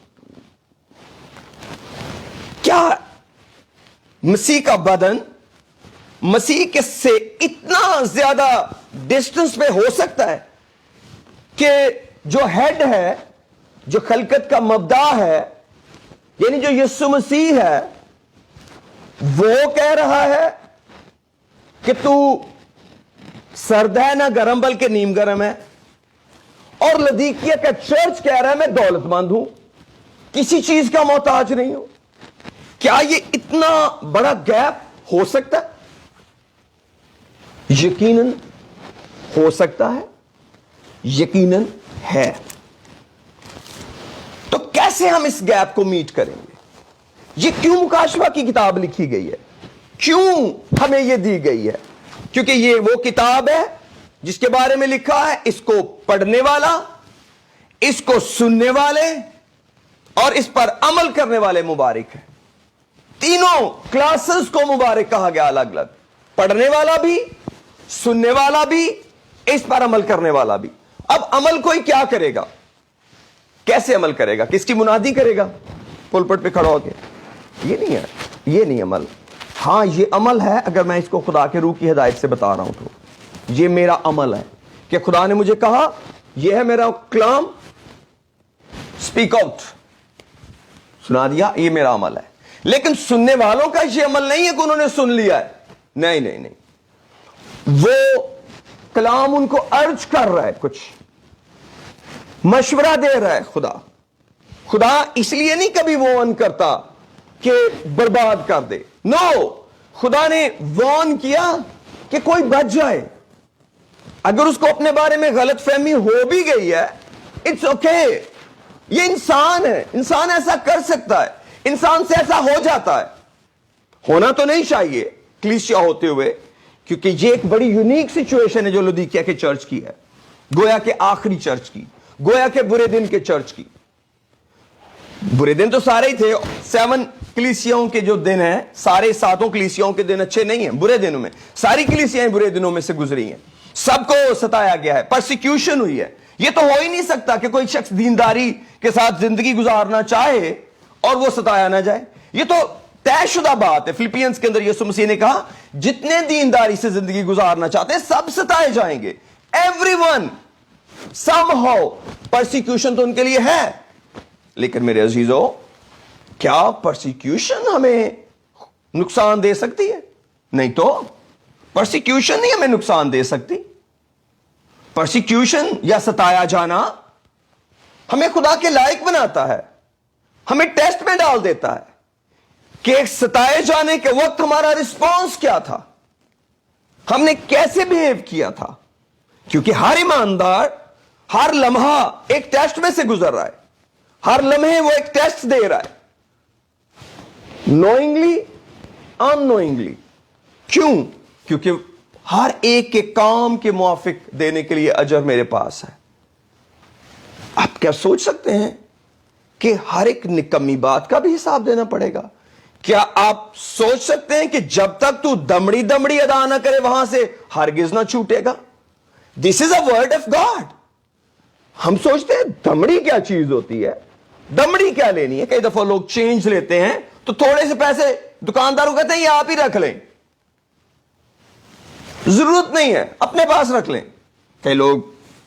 کیا مسیح کا بدن مسیح کے سے اتنا زیادہ ڈسٹنس پہ ہو سکتا ہے کہ جو ہیڈ ہے, جو خلقت کا مبدا ہے, یعنی جو یسوع مسیح ہے, وہ کہہ رہا ہے کہ تو سرد ہے نہ گرم بلکہ نیم گرم ہے. اور لدیکیہ کا چرچ کہہ رہا ہے میں دولت مند ہوں, کسی چیز کا محتاج نہیں ہوں. کیا یہ اتنا بڑا گیپ ہو سکتا ہے؟ یقیناً ہو سکتا ہے, یقیناً ہے. تو کیسے ہم اس گیپ کو میٹ کریں گے؟ یہ کیوں مکاشفہ کی کتاب لکھی گئی ہے؟ کیوں ہمیں یہ دی گئی ہے؟ کیونکہ یہ وہ کتاب ہے جس کے بارے میں لکھا ہے اس کو پڑھنے والا, اس کو سننے والے اور اس پر عمل کرنے والے مبارک ہیں. تینوں کلاسز کو مبارک کہا گیا الگ الگ, پڑھنے والا بھی, سننے والا بھی, اس پر عمل کرنے والا بھی. اب عمل کوئی کیا کرے گا؟ کیسے عمل کرے گا؟ کس کی منادی کرے گا پلپٹ پہ کھڑا ہو کے؟ یہ نہیں ہے, یہ نہیں عمل. ہاں یہ عمل ہے اگر میں اس کو خدا کے روح کی ہدایت سے بتا رہا ہوں تو یہ میرا عمل ہے کہ خدا نے مجھے کہا یہ ہے میرا کلام, سپیک آؤٹ, سنا دیا, یہ میرا عمل ہے. لیکن سننے والوں کا یہ عمل نہیں ہے کہ انہوں نے سن لیا ہے. نہیں نہیں نہیں, وہ کلام ان کو ارج کر رہا ہے, کچھ مشورہ دے رہا ہے. خدا اس لیے نہیں کبھی وارن کرتا کہ برباد کر دے. نو, خدا نے وارن کیا کہ کوئی بچ جائے. اگر اس کو اپنے بارے میں غلط فہمی ہو بھی گئی ہے, اٹس اوکے. یہ انسان ہے, انسان ایسا کر سکتا ہے, انسان سے ایسا ہو جاتا ہے. ہونا تو نہیں چاہیے کلیسیا ہوتے ہوئے, کیونکہ یہ ایک بڑی یونیک سچویشن ہے جو لودیکیا کے چرچ کی ہے, گویا کہ آخری چرچ کی, گویا کہ برے دن کے چرچ کی. برے دن تو سارے ہی تھے. 7 کلیسیاؤں کے جو دن ہیں, سارے 7 کلیسیاؤں کے دن اچھے نہیں ہیں. برے دنوں میں ساری کلیسیاں برے دنوں میں سے گزری ہیں. سب کو ستایا گیا ہے, پرسیکیوشن ہوئی ہے. یہ تو ہو ہی نہیں سکتا کہ کوئی شخص دینداری کے ساتھ زندگی گزارنا چاہے اور وہ ستایا نہ جائے. یہ تو طے شدہ بات ہے. فلپینس کے اندر یسوع مسیح نے کہا جتنے دینداری سے زندگی گزارنا چاہتے ہیں سب ستائے جائیں گے. Every one some how. Persecution تو ان کے لیے ہے. لیکن میرے عزیزو, کیا پرسیکیوشن ہمیں نقصان دے سکتی ہے؟ نہیں تو پرسیکیوشن نہیں ہمیں نقصان دے سکتی. پرسیکیوشن یا ستایا جانا ہمیں خدا کے لائق بناتا ہے, ہمیں ٹیسٹ میں ڈال دیتا ہے کہ ستائے جانے کے وقت ہمارا رسپانس کیا تھا, ہم نے کیسے بہیو کیا تھا. کیونکہ ہر ایماندار ہر لمحہ ایک ٹیسٹ میں سے گزر رہا ہے, ہر لمحے وہ ایک ٹیسٹ دے رہا ہے, نوئنگلی ان نوئنگلی. کیوں؟ کیونکہ ہر ایک کے کام کے موافق دینے کے لیے اجر میرے پاس ہے. آپ کیا سوچ سکتے ہیں کہ ہر ایک نکمی بات کا بھی حساب دینا پڑے گا؟ کیا آپ سوچ سکتے ہیں کہ جب تک تو دمڑی دمڑی ادا نہ کرے وہاں سے ہرگز نہ چھوٹے گا؟ دس از اے ورڈ آف گاڈ. ہم سوچتے ہیں دمڑی کیا چیز ہوتی ہے, دمڑی کیا لینی ہے. کئی دفعہ لوگ چینج لیتے ہیں تو تھوڑے سے پیسے دکاندار کو کہتے ہیں یہ آپ ہی رکھ لیں, ضرورت نہیں ہے اپنے پاس رکھ لیں. کئی لوگ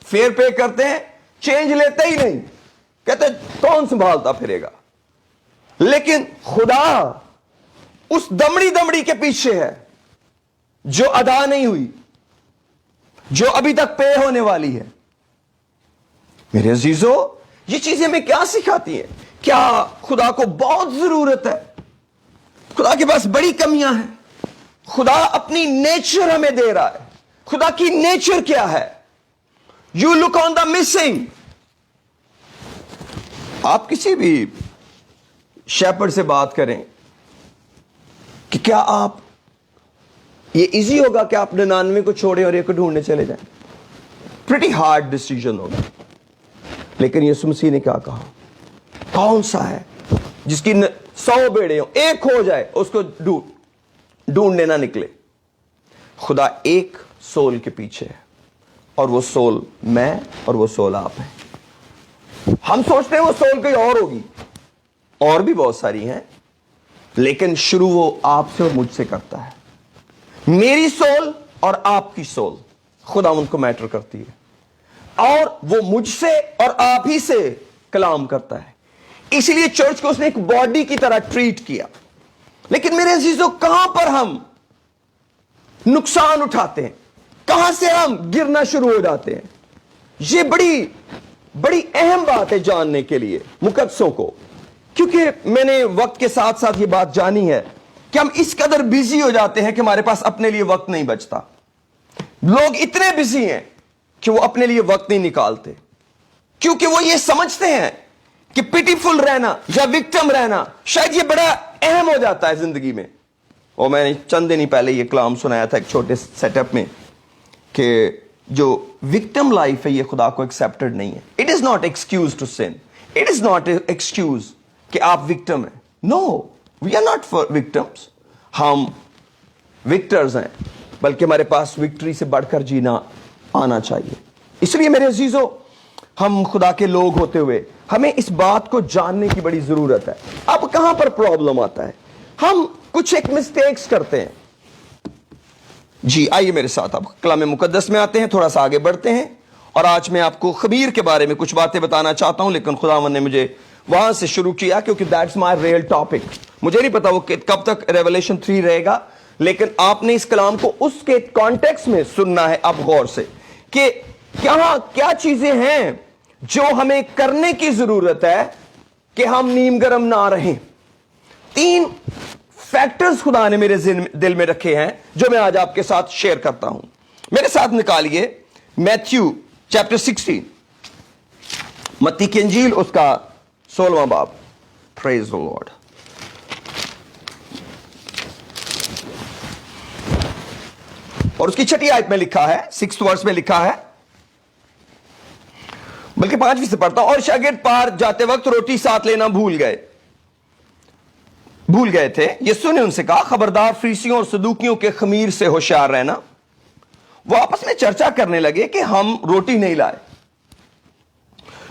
فیئر پے کرتے ہیں, چینج لیتے ہی نہیں, کہتے کون سنبھالتا پھرے گا. لیکن خدا اس دمڑی دمڑی کے پیچھے ہے جو ادا نہیں ہوئی, جو ابھی تک پے ہونے والی ہے. میرے عزیزو, یہ چیزیں ہمیں کیا سکھاتی ہیں؟ کیا خدا کو بہت ضرورت ہے؟ خدا کے پاس بڑی کمیاں ہیں. خدا اپنی نیچر ہمیں دے رہا ہے. خدا کی نیچر کیا ہے؟ You look on the missing. آپ کسی بھی شیپرڈ سے بات کریں کہ کیا آپ, یہ ایزی ہوگا کہ آپ 99 کو چھوڑیں اور ایک کو ڈھونڈنے چلے جائیں؟ پریٹی ہارڈ ڈیسیجن ہوگا. لیکن یسوع مسیح نے کیا کہا؟ کون سا ہے جس کی 100 بیڑے ہوں, ایک ہو جائے اس کو ڈھونڈنے نہ نکلے؟ خدا ایک سول کے پیچھے ہے, اور وہ سول میں اور وہ سول آپ ہیں. ہم سوچتے ہیں وہ سول کوئی اور ہوگی, اور بھی بہت ساری ہیں, لیکن شروع وہ آپ سے اور مجھ سے کرتا ہے. میری سول اور آپ کی سول خدا ان کو میٹر کرتی ہے, اور وہ مجھ سے اور آپ ہی سے کلام کرتا ہے. اسی لیے چرچ کو اس نے ایک باڈی کی طرح ٹریٹ کیا. لیکن میرے عزیزو, کہاں پر ہم نقصان اٹھاتے ہیں, کہاں سے ہم گرنا شروع ہو جاتے ہیں. یہ بڑی بڑی اہم بات ہے جاننے کے لیے مقدسوں کو, کیونکہ میں نے وقت کے ساتھ ساتھ یہ بات جانی ہے کہ ہم اس قدر بیزی ہو جاتے ہیں کہ ہمارے پاس اپنے لیے وقت نہیں بچتا. لوگ اتنے بیزی ہیں کہ وہ اپنے لیے وقت نہیں نکالتے, کیونکہ وہ یہ سمجھتے ہیں کہ پیٹیفل رہنا یا وکٹم رہنا شاید یہ بڑا اہم ہو جاتا ہے زندگی میں. اور میں نے چند دن ہی پہلے یہ کلام سنایا تھا ایک چھوٹے سیٹ اپ میں کہ جو وکٹم لائف ہے یہ خدا کو ایکسپٹڈ نہیں ہے. It is not excuse to sin, it is not excuse کہ آپ وکٹم ہیں. No, we are not for victims, ہم وکٹرز ہیں, بلکہ ہمارے پاس وکٹری سے بڑھ کر جینا آنا چاہیے. اس لیے میرے عزیزو, ہم خدا کے لوگ ہوتے ہوئے ہمیں اس بات کو جاننے کی بڑی ضرورت ہے. اب کہاں پر پرابلم آتا ہے, ہم کچھ ایک مسٹیکس کرتے ہیں. جی آئیے میرے ساتھ اب کلام مقدس میں آتے ہیں, تھوڑا سا آگے بڑھتے ہیں, اور آج میں آپ کو خمیر کے بارے میں کچھ باتیں بتانا چاہتا ہوں, لیکن خداوند نے مجھے وہاں سے شروع کیا کیونکہ دیٹس مائی ریئل ٹاپک. مجھے نہیں پتا وہ کب تک ریولیشن 3 رہے گا, لیکن آپ نے اس کلام کو اس کے کانٹیکس میں سننا ہے اب غور سے کہ کیا چیزیں ہیں جو ہمیں کرنے کی ضرورت ہے کہ ہم نیم گرم نہ رہیں. 3 فیکٹرز خدا نے میرے دل میں رکھے ہیں جو میں آج آپ کے ساتھ شیئر کرتا ہوں. میرے ساتھ نکالیے میتھیو چیپٹر 16, متی کی انجیل اس کا 16واں باب. پریز دی لارڈ. اور اس کی 6 آیت میں لکھا ہے, 6 ورس میں لکھا ہے, بلکہ 5ویں سے پڑھتا ہوں. اور شاگرد پار جاتے وقت روٹی ساتھ لینا بھول گئے تھے. یسوع نے ان سے کہا, خبردار فریسیوں اور صدوقیوں کے خمیر سے ہوشیار رہنا. وہ آپس میں چرچا کرنے لگے کہ ہم روٹی نہیں لائے.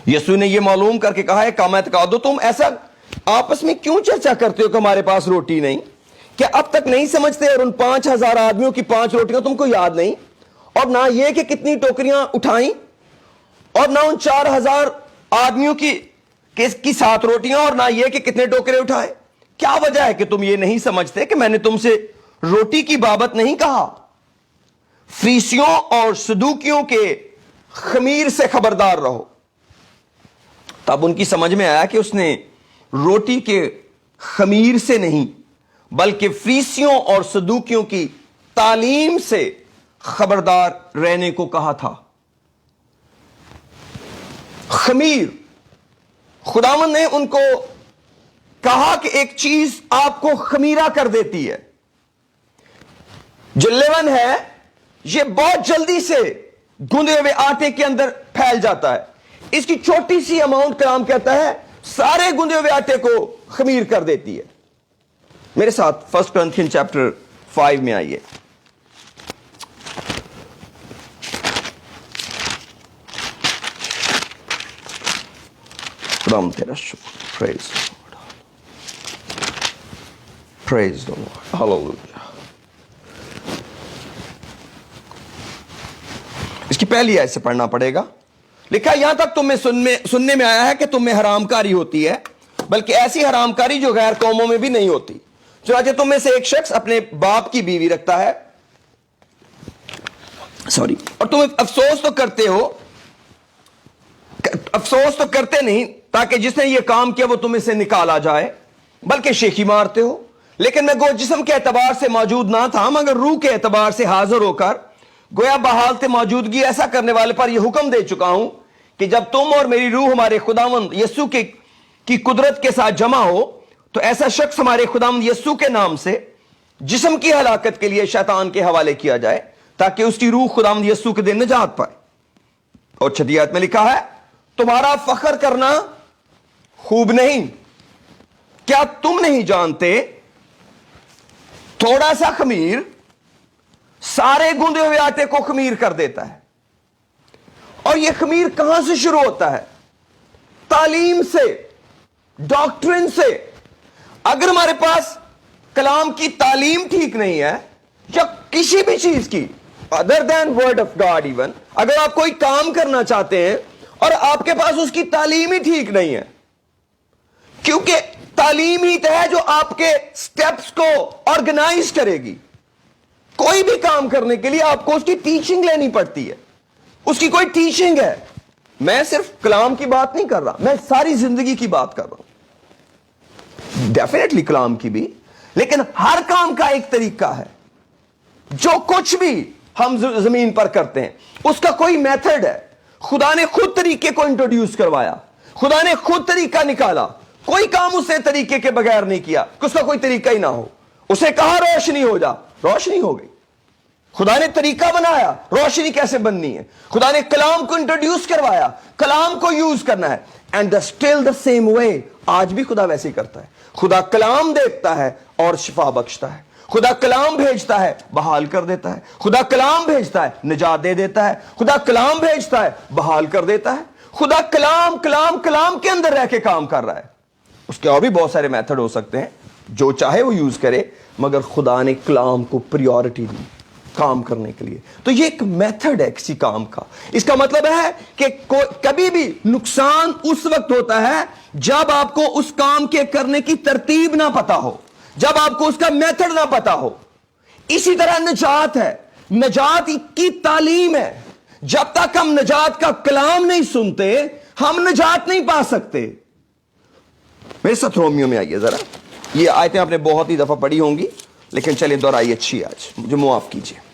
یسوع نے یہ معلوم کر کے کہا, ہے کام اعتقاد ہو, تم ایسا آپس میں کیوں چرچا کرتے ہو کہ ہمارے پاس روٹی نہیں؟ کیا اب تک نہیں سمجھتے, اور ان 5000 آدمیوں کی 5 روٹیاں تم کو یاد نہیں؟ اور نہ یہ کہ کتنی ٹوکریاں اٹھائیں, اور نہ ان 4000 آدمیوں کی 7 روٹیاں, اور نہ یہ کہ کتنے ٹوکرے اٹھائے. کیا وجہ ہے کہ تم یہ نہیں سمجھتے کہ میں نے تم سے روٹی کی بابت نہیں کہا؟ فریسیوں اور صدوقیوں کے خمیر سے خبردار رہو. تب ان کی سمجھ میں آیا کہ اس نے روٹی کے خمیر سے نہیں بلکہ فریسیوں اور صدوقیوں کی تعلیم سے خبردار رہنے کو کہا تھا. خمیر, خداوند نے ان کو کہا کہ ایک چیز آپ کو خمیرہ کر دیتی ہے. جو لیون ہے یہ بہت جلدی سے گندے ہوئے آٹے کے اندر پھیل جاتا ہے. اس کی چھوٹی سی اماؤنٹ کلام کہتا ہے سارے گندے ہوئے آٹے کو خمیر کر دیتی ہے. میرے ساتھ 1 Corinthians چیپٹر 5 میں آئیے. خداوند تیرا شکر. Praise the Lord. Hallelujah. اس کی پہلی آیت سے پڑھنا پڑے گا. لکھا, یہاں تک تم میں سننے میں آیا ہے کہ تم میں حرام کاری ہوتی ہے, بلکہ ایسی حرام کاری جو غیر قوموں میں بھی نہیں ہوتی. چنانچہ تم میں سے ایک شخص اپنے باپ کی بیوی رکھتا ہے, اور تم افسوس تو کرتے نہیں تاکہ جس نے یہ کام کیا وہ تم میں سے نکالا جائے, بلکہ شیخی مارتے ہو. لیکن میں گو جسم کے اعتبار سے موجود نہ تھا مگر روح کے اعتبار سے حاضر ہو کر گویا بحالت موجودگی ایسا کرنے والے پر یہ حکم دے چکا ہوں کہ جب تم اور میری روح ہمارے خداوند یسوع کی قدرت کے ساتھ جمع ہو تو ایسا شخص ہمارے خداوند یسوع کے نام سے جسم کی ہلاکت کے لیے شیطان کے حوالے کیا جائے تاکہ اس کی روح خداوند یسوع کے دن نجات پائے. اور 6 آیت میں لکھا ہے, تمہارا فخر کرنا خوب نہیں. کیا تم نہیں جانتے تھوڑا سا خمیر سارے گندے ہوئے آٹے کو خمیر کر دیتا ہے؟ اور یہ خمیر کہاں سے شروع ہوتا ہے؟ تعلیم سے, ڈاکٹرن سے. اگر ہمارے پاس کلام کی تعلیم ٹھیک نہیں ہے یا کسی بھی چیز کی other than word of God, even اگر آپ کوئی کام کرنا چاہتے ہیں اور آپ کے پاس اس کی تعلیم ہی ٹھیک نہیں ہے, کیونکہ تعلیم ہی تو ہے جو آپ کے سٹیپس کو آرگنائز کرے گی. کوئی بھی کام کرنے کے لیے آپ کو اس کی ٹیچنگ لینی پڑتی ہے، اس کی کوئی ٹیچنگ ہے. میں صرف کلام کی بات نہیں کر رہا، میں ساری زندگی کی بات کر رہا ہوں. ڈیفینیٹلی کلام کی بھی، لیکن ہر کام کا ایک طریقہ ہے. جو کچھ بھی ہم زمین پر کرتے ہیں اس کا کوئی میتھڈ ہے. خدا نے خود طریقے کو انٹروڈیوس کروایا، خدا نے خود طریقہ نکالا. کوئی کام اسے طریقے کے بغیر نہیں کیا کہ اس کا کوئی طریقہ ہی نہ ہو. اسے کہا روشنی ہو جا، روشنی ہو گئی. خدا نے طریقہ بنایا روشنی کیسے بننی ہے. خدا نے کلام کو انٹروڈیوس کروایا، کلام کو یوز کرنا ہے. And still the same way, آج بھی خدا ویسے ہی کرتا ہے. خدا کلام دیکھتا ہے اور شفا بخشتا ہے. خدا کلام بھیجتا ہے، بحال کر دیتا ہے. خدا کلام بھیجتا ہے، نجات دے دیتا ہے. خدا کلام بھیجتا ہے، بحال کر دیتا ہے. خدا کلام کلام کلام کے اندر رہ کے کام کر رہا ہے. اس کے اور بھی بہت سارے میتھڈ ہو سکتے ہیں، جو چاہے وہ یوز کرے، مگر خدا نے کلام کو پریورٹی دی کام کرنے کے لیے. تو یہ ایک میتھڈ ہے کسی کام کا. اس کا مطلب ہے کہ کبھی بھی نقصان اس وقت ہوتا ہے جب آپ کو اس کام کے کرنے کی ترتیب نہ پتا ہو، جب آپ کو اس کا میتھڈ نہ پتا ہو. اسی طرح نجات ہے، نجات کی تعلیم ہے. جب تک ہم نجات کا کلام نہیں سنتے ہم نجات نہیں پا سکتے. میرے ساتھ رومیو میں آئیے ذرا. یہ آیتیں آپ نے بہت ہی دفعہ پڑھی ہوں گی، لیکن چلیے دہرائی اچھی آج، مجھے معاف کیجیے.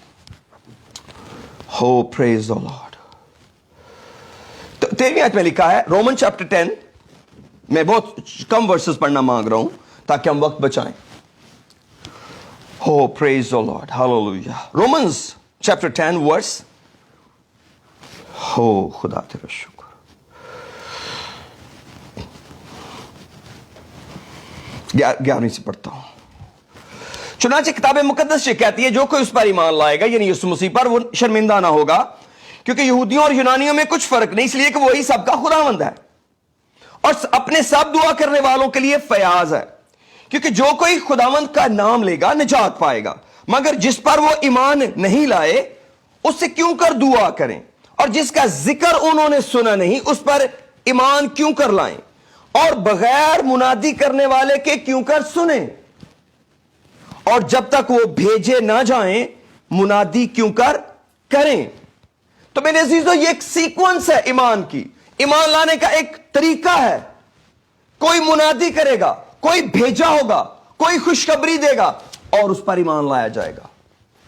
ہو پریز دی لارڈ. 13ویں آیت میں لکھا ہے، رومن چیپٹر 10. میں بہت کم ورسز پڑھنا مانگ رہا ہوں تاکہ ہم وقت بچائیں. ہو praise the lord, hallelujah. Romans chapter 10 ورس. ہو خدا تیرا شکر. گیارہویں سے پڑھتا ہوں. چنانچہ کتاب مقدس یہ کہتی ہے، جو کوئی اس پر ایمان لائے گا یعنی یسوع مسیح پر، وہ شرمندہ نہ ہوگا، کیونکہ یہودیوں اور یونانیوں میں کچھ فرق نہیں، اس لیے کہ وہی سب کا خداوند ہے اور اپنے سب دعا کرنے والوں کے لیے فیاض ہے. کیونکہ جو کوئی خداوند کا نام لے گا نجات پائے گا، مگر جس پر وہ ایمان نہیں لائے اس سے کیوں کر دعا کریں، اور جس کا ذکر انہوں نے سنا نہیں اس پر ایمان کیوں کر لائیں، اور بغیر منادی کرنے والے کے کیوں کر سنیں، اور جب تک وہ بھیجے نہ جائیں منادی کیوں کر کریں. تو میرے عزیزو یہ ایک سیکوینس ہے ایمان کی. ایمان لانے کا ایک طریقہ ہے. کوئی منادی کرے گا، کوئی بھیجا ہوگا، کوئی خوشخبری دے گا اور اس پر ایمان لایا جائے گا.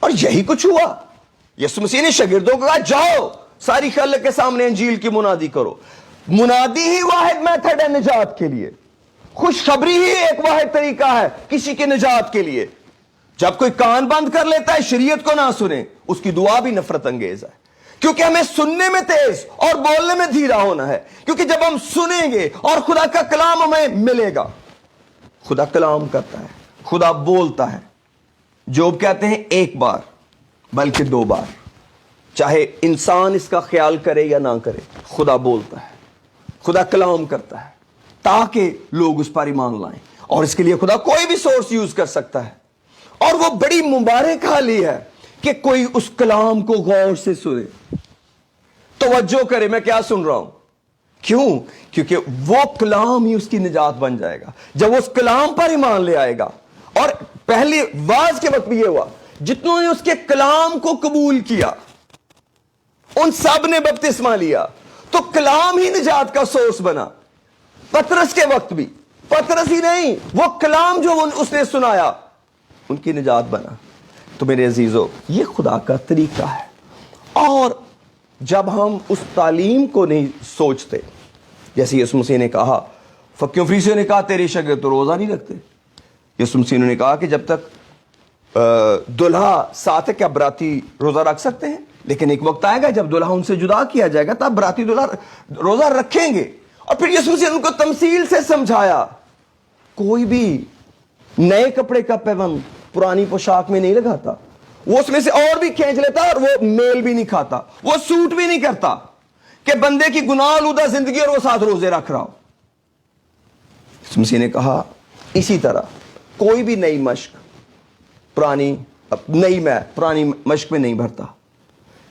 اور یہی کچھ ہوا. یسوع مسیح نے شاگردوں کو کہا جاؤ ساری خلق کے سامنے انجیل کی منادی کرو. منادی ہی واحد میتھڈ ہے نجات کے لیے. خوشخبری ہی ایک واحد طریقہ ہے کسی کے نجات کے لیے. جب کوئی کان بند کر لیتا ہے شریعت کو نہ سنے، اس کی دعا بھی نفرت انگیز ہے. کیونکہ ہمیں سننے میں تیز اور بولنے میں دھیرا ہونا ہے. کیونکہ جب ہم سنیں گے اور خدا کا کلام ہمیں ملے گا. خدا کلام کرتا ہے، خدا بولتا ہے. جوب کہتے ہیں ایک بار بلکہ 2 بار، چاہے انسان اس کا خیال کرے یا نہ کرے، خدا بولتا ہے، خدا کلام کرتا ہے تاکہ لوگ اس پر ایمان لائیں. اور اس کے لیے خدا کوئی بھی سورس یوز کر سکتا ہے. اور وہ بڑی مبارک حالی ہے کہ کوئی اس کلام کو غور سے سنے، توجہ کرے میں کیا سن رہا ہوں. کیوں؟ کیونکہ وہ کلام ہی اس کی نجات بن جائے گا جب وہ اس کلام پر ایمان لے آئے گا. اور پہلی واز کے وقت بھی یہ ہوا، جتنوں نے اس کے کلام کو قبول کیا ان سب نے بپتسمہ لیا. تو کلام ہی نجات کا سورس بنا. پترس کے وقت بھی پترس ہی نہیں، وہ کلام جو اس نے سنایا ان کی نجات بنا. تو میرے عزیزو یہ خدا کا طریقہ ہے. اور جب ہم اس تعلیم کو نہیں سوچتے، جیسے یسوع مسیح نے کہا، فکیوں فریسیوں نے کہا تیرے شاگرد تو روزہ نہیں رکھتے. یسوع مسیح نے کہا کہ جب تک دلہا ساتھ ہے کیا براتی روزہ رکھ سکتے ہیں، لیکن ایک وقت آئے گا جب دلہا ان سے جدا کیا جائے گا تب براتی دلہا روزہ رکھیں گے. اور پھر یسوع مسیح نے ان کو تمثیل سے سمجھایا، کوئی بھی نئے کپڑے کا پیوند پرانی پوشاک میں نہیں لگاتا، وہ اس میں سے اور بھی کھینچ لیتا اور وہ میل بھی نہیں کھاتا، وہ سوٹ بھی نہیں کرتا کہ بندے کی گناہ آلودہ زندگی اور وہ ساتھ روزے رکھ رہا ہو. یسوع مسیح نے کہا اسی طرح کوئی بھی نئی مشق پرانی مشق میں نہیں بھرتا.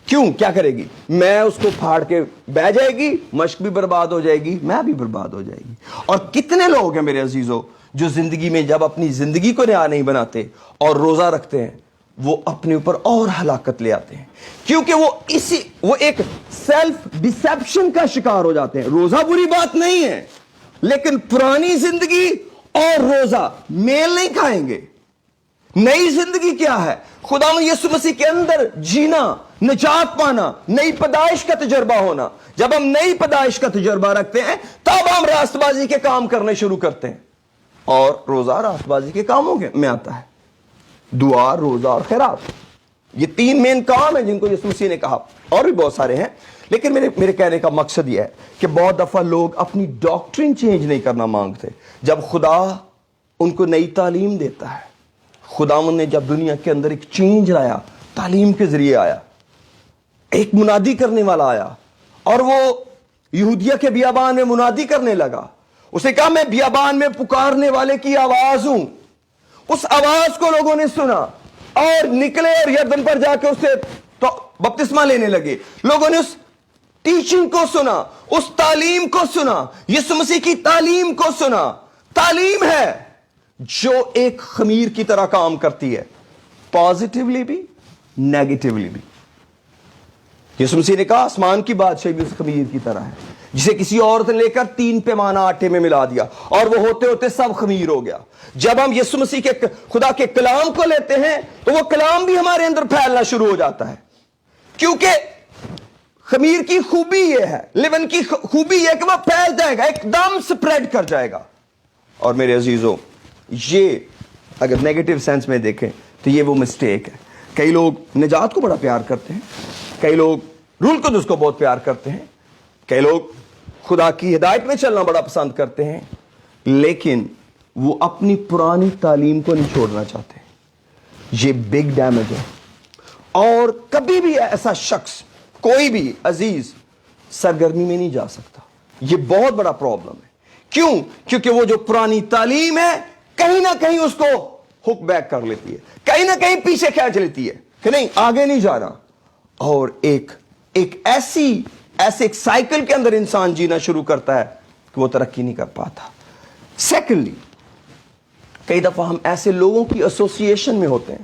کیوں؟ کیا کرے گی؟ میں اس کو پھاڑ کے بہ جائے گی، مشق بھی برباد ہو جائے گی، میں بھی برباد ہو جائے گی. اور کتنے لوگ ہیں میرے عزیزو جو زندگی میں جب اپنی زندگی کو نیا نہیں بناتے اور روزہ رکھتے ہیں وہ اپنے اوپر اور ہلاکت لے آتے ہیں، کیونکہ وہ ایک سیلف ڈسیپشن کا شکار ہو جاتے ہیں۔ روزہ بری بات نہیں ہے، لیکن پرانی زندگی اور روزہ میل نہیں کھائیں گے۔ نئی زندگی کیا ہے؟ خداوند یسوع مسیح کے اندر جینا، نجات پانا، نئی پیدائش کا تجربہ ہونا۔ جب ہم نئی پیدائش کا تجربہ رکھتے ہیں تب ہم راست بازی کے کام کرنے شروع کرتے ہیں، اور روزہ راست بازی کے کاموں میں آتا ہے۔ دعا، روزہ اور خیرات، یہ 3 مین کام ہیں جن کو یسوع مسیح نے کہا، اور بھی بہت سارے ہیں، لیکن میرے کہنے کا مقصد یہ ہے کہ بہت دفعہ لوگ اپنی ڈاکٹرن چینج نہیں کرنا مانگتے۔ جب خدا ان کو نئی تعلیم دیتا ہے، خداوند نے جب دنیا کے اندر ایک چینج لایا، تعلیم کے ذریعے آیا، ایک منادی کرنے والا آیا، اور وہ یہودیہ کے بیابان میں منادی کرنے لگا۔ اسے کہا میں بیابان میں پکارنے والے کی آواز ہوں۔ اس آواز کو لوگوں نے سنا اور نکلے اور یردن پر جا کے اسے بپتسمہ لینے لگے۔ لوگوں نے اس ٹیچنگ کو سنا، اس تعلیم کو سنا، یسوع مسیح کی تعلیم کو سنا۔ تعلیم ہے جو ایک خمیر کی طرح کام کرتی ہے، پازیٹیولی بھی نیگیٹیولی بھی۔ یسوع مسیح نے کہا آسمان کی بادشاہی بھی اس خمیر کی طرح ہے، جسے کسی عورت نے لے کر 3 پیمانہ آٹے میں ملا دیا، اور وہ ہوتے ہوتے سب خمیر ہو گیا۔ جب ہم یسوع مسیح کے خدا کے کلام کو لیتے ہیں تو وہ کلام بھی ہمارے اندر پھیلنا شروع ہو جاتا ہے، کیونکہ خمیر کی خوبی یہ ہے، لیون کی خوبی یہ ہے کہ وہ پھیل جائے گا، ایک دم سپریڈ کر جائے گا۔ اور میرے عزیزوں، یہ اگر نیگیٹو سینس میں دیکھیں تو یہ وہ مسٹیک ہے۔ کئی لوگ نجات کو بڑا پیار کرتے ہیں، کئی لوگ روح القدس کو بہت پیار کرتے ہیں، کئی لوگ خدا کی ہدایت میں چلنا بڑا پسند کرتے ہیں، لیکن وہ اپنی پرانی تعلیم کو نہیں چھوڑنا چاہتے۔ یہ بگ ڈیمیج ہے، اور کبھی بھی ایسا شخص، کوئی بھی عزیز سرگرمی میں نہیں جا سکتا۔ یہ بہت بڑا پرابلم ہے۔ کیوں؟ کیونکہ وہ جو پرانی تعلیم ہے کہیں نہ کہیں اس کو ہک بیک کر لیتی ہے، کہیں نہ کہیں پیچھے کھینچ لیتی ہے کہ نہیں آگے نہیں جا رہا، اور ایک ایسے سائیکل کے اندر انسان جینا شروع کرتا ہے کہ وہ ترقی نہیں کر پاتا۔ سیکنڈلی، کئی دفعہ ہم ایسے لوگوں کی ایسوسیشن میں ہوتے ہیں،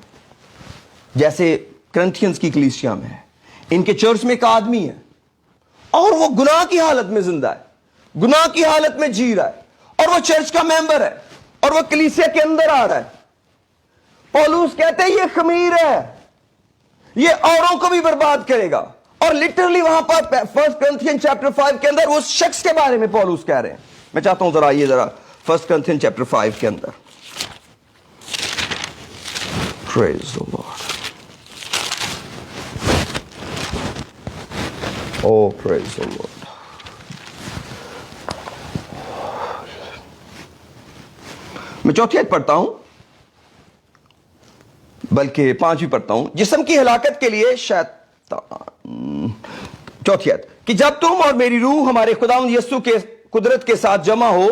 جیسے کرنتھینز کی کلیسیا میں ہے، ان کے چرچ میں ایک آدمی ہے اور وہ گناہ کی حالت میں زندہ ہے، گناہ کی حالت میں جی رہا ہے، اور وہ چرچ کا ممبر ہے، اور وہ کلیسیا کے اندر آ رہا ہے۔ پولس کہتے ہیں یہ خمیر ہے، یہ اوروں کو بھی برباد کرے گا، اور لٹرلی وہاں پر 1 کرنتھین چیپٹر 5 کے اندر اس شخص کے بارے میں پولس کہہ رہے ہیں۔ میں چاہتا ہوں ذرا 1 کرنتھین چیپٹر 5 کے اندر، Praise the Lord. Oh, praise the Lord. میں 4 آیت پڑھتا ہوں، بلکہ 5 پڑھتا ہوں۔ جسم کی ہلاکت کے لیے شیطان، 4 آیت، کہ جب تم اور میری روح ہمارے خداوند یسوع کے قدرت کے ساتھ جمع ہو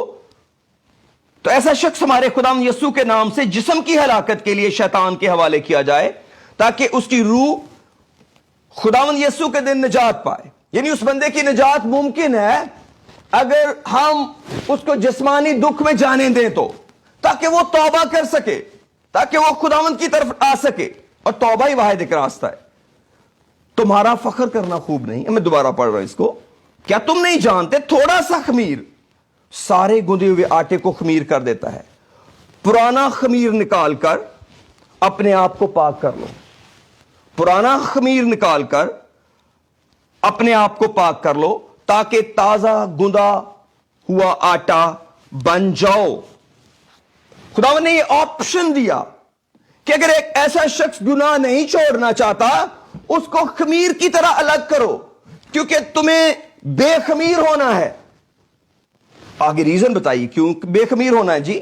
تو ایسا شخص ہمارے خداوند یسوع کے نام سے جسم کی ہلاکت کے لیے شیطان کے حوالے کیا جائے، تاکہ اس کی روح خداوند یسوع کے دن نجات پائے۔ یعنی اس بندے کی نجات ممکن ہے اگر ہم اس کو جسمانی دکھ میں جانے دیں تو، تاکہ وہ توبہ کر سکے، تاکہ وہ خداوند کی طرف آ سکے، اور توبہ ہی واحد ایک راستہ ہے۔ تمہارا فخر کرنا خوب نہیں، میں دوبارہ پڑھ رہا ہوں اس کو۔ کیا تم نہیں جانتے تھوڑا سا خمیر سارے گندے ہوئے آٹے کو خمیر کر دیتا ہے؟ پرانا خمیر نکال کر اپنے آپ کو پاک کر لو، پرانا خمیر نکال کر اپنے آپ کو پاک کر لو، تاکہ تازہ گندا ہوا آٹا بن جاؤ۔ خداوند نے یہ آپشن دیا کہ اگر ایک ایسا شخص گناہ نہیں چھوڑنا چاہتا، اس کو خمیر کی طرح الگ کرو، کیونکہ تمہیں بے خمیر ہونا ہے۔ آگے ریزن بتائیے کیوں بے خمیر ہونا ہے؟ جی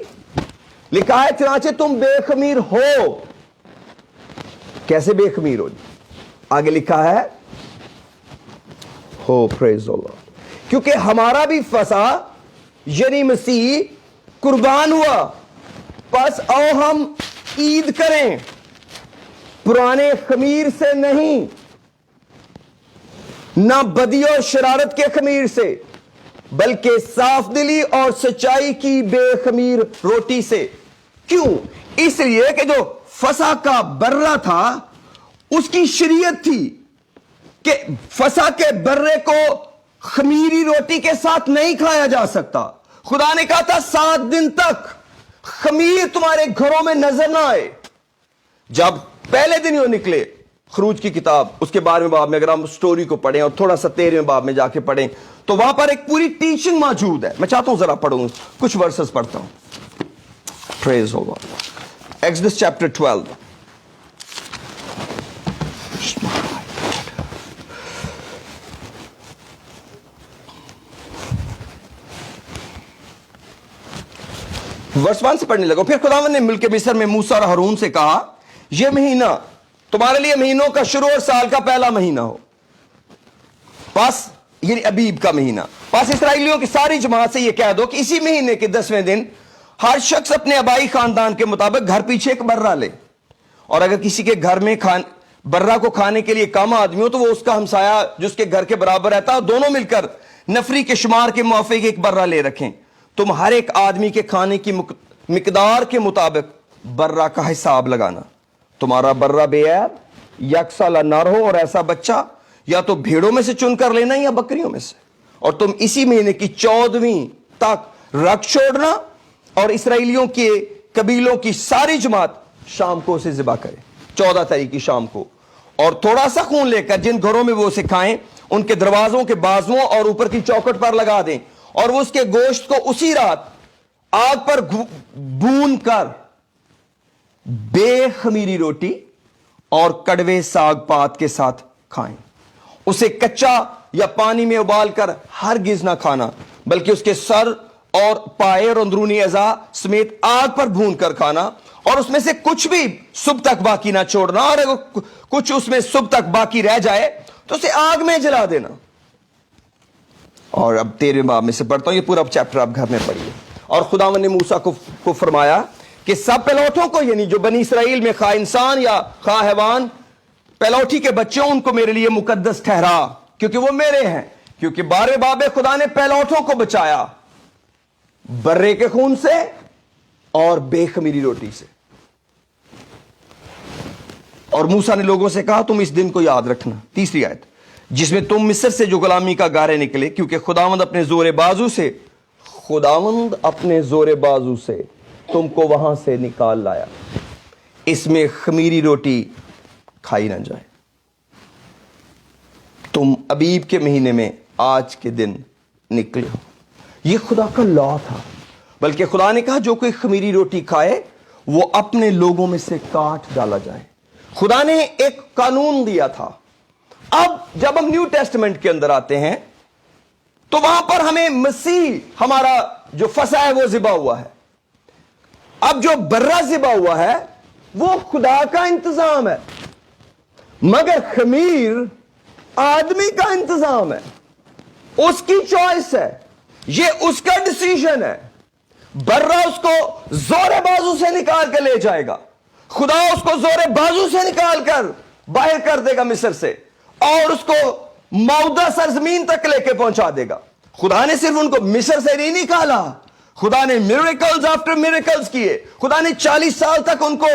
لکھا ہے چنانچہ تم بے خمیر ہو۔ کیسے بے خمیر ہو؟ جی آگے لکھا ہے ہو پریز اللہ، کیونکہ ہمارا بھی فسا یعنی مسیح قربان ہوا، پس آؤ ہم عید کریں، پرانے خمیر سے نہیں، نہ بدی اور شرارت کے خمیر سے، بلکہ صاف دلی اور سچائی کی بے خمیر روٹی سے۔ کیوں؟ اس لیے کہ جو فسح کا برہ تھا اس کی شریعت تھی کہ فسح کے برے کو خمیری روٹی کے ساتھ نہیں کھایا جا سکتا. خدا نے کہا تھا 7 دن تک خمیر تمہارے گھروں میں نظر نہ آئے. جب پہلے دن وہ نکلے خروج کی کتاب اس کے 12ویں باب میں، اگر ہم سٹوری کو پڑھیں اور تھوڑا سا 13ویں باب میں جا کے پڑھیں تو وہاں پر ایک پوری ٹیچنگ موجود ہے. میں چاہتا ہوں ذرا پڑھوں، کچھ ورسز پڑھتا ہوں. پریز ہو گاڈ. ایکسڈس چیپٹر 12. ورس 1 سے پڑھنے لگا. پھر خداوند نے ملک مصر میں موسیٰ اور ہارون سے کہا یہ مہینہ تمہارے لیے مہینوں کا شروع اور سال کا پہلا مہینہ ہو. پس یعنی ابیب کا مہینہ. پس اسرائیلیوں کی ساری جماعت سے یہ کہہ دو کہ اسی مہینے کے 10ویں دن ہر شخص اپنے آبائی خاندان کے مطابق گھر پیچھے ایک برہ لے. اور اگر کسی کے گھر میں برہ کو کھانے کے لیے کم آدمی ہو تو وہ اس کا ہمسایہ جو اس کے گھر کے برابر رہتا ہے دونوں مل کر نفری کے شمار کے موافق ایک برہ لے رکھیں. تم ہر ایک آدمی کے کھانے کی مقدار کے مطابق برہ کا حساب لگانا. تمہارا برہ بے عیب یک سالہ نر ہو اور ایسا بچہ یا تو بھیڑوں میں سے چن کر لینا یا بکریوں میں سے. اور تم اسی مہینے کی 14ویں تک رکھ چھوڑنا اور اسرائیلیوں کے قبیلوں کی ساری جماعت شام کو اسے ذبح کرے 14 تاریخ کی شام کو. اور تھوڑا سا خون لے کر جن گھروں میں وہ اسے کھائیں ان کے دروازوں کے بازوؤں اور اوپر کی چوکھٹ پر لگا دیں. اور وہ اس کے گوشت کو اسی رات آگ پر بھون کر بے خمیری روٹی اور کڑوے ساگ پات کے ساتھ کھائیں. اسے کچا یا پانی میں ابال کر ہرگز نہ کھانا بلکہ اس کے سر اور پائے اور اندرونی اعضاء سمیت آگ پر بھون کر کھانا. اور اس میں سے کچھ بھی صبح تک باقی نہ چھوڑنا. اور اگر کچھ اس میں صبح تک باقی رہ جائے تو اسے آگ میں جلا دینا. اور اب 13ویں باب میں سے پڑھتا ہوں. یہ پورا چیپٹر آپ گھر میں پڑھیے. اور خداوند نے موسیٰ کو فرمایا کہ سب پہلوٹوں کو یعنی جو بنی اسرائیل میں خواہ انسان یا خواہ حیوان پہلوٹی کے بچوں ان کو میرے لیے مقدس ٹھہرا کیونکہ وہ میرے ہیں. کیونکہ 12ویں باب میں خدا نے پہلوٹوں کو بچایا برے کے خون سے اور بے خمیری روٹی سے. اور موسیٰ نے لوگوں سے کہا تم اس دن کو یاد رکھنا. 3 آیت جس میں تم مصر سے جو غلامی کا گارے نکلے کیونکہ خداوند اپنے زور بازو سے تم کو وہاں سے نکال لایا. اس میں خمیری روٹی کھائی نہ جائے. تم ابیب کے مہینے میں آج کے دن نکلے ہو. یہ خدا کا لا تھا. بلکہ خدا نے کہا جو کوئی خمیری روٹی کھائے وہ اپنے لوگوں میں سے کاٹ ڈالا جائے. خدا نے ایک قانون دیا تھا. اب جب ہم نیو ٹیسٹمنٹ کے اندر آتے ہیں تو وہاں پر ہمیں مسیح ہمارا جو فسح ہے وہ ذبح ہوا ہے. اب جو برہ ذبح ہوا ہے وہ خدا کا انتظام ہے مگر خمیر آدمی کا انتظام ہے. اس کی چوائس ہے. یہ اس کا ڈیسیژن ہے. برہ اس کو زور بازو سے نکال کے لے جائے گا. خدا اس کو زور بازو سے نکال کر باہر کر دے گا مصر سے اور اس کو موعودہ سرزمین تک لے کے پہنچا دے گا. خدا نے صرف ان کو مصر سے نہیں نکالا. خدا نے میریکلز آفٹر میریکلز کیے. خدا نے 40 سال تک ان کو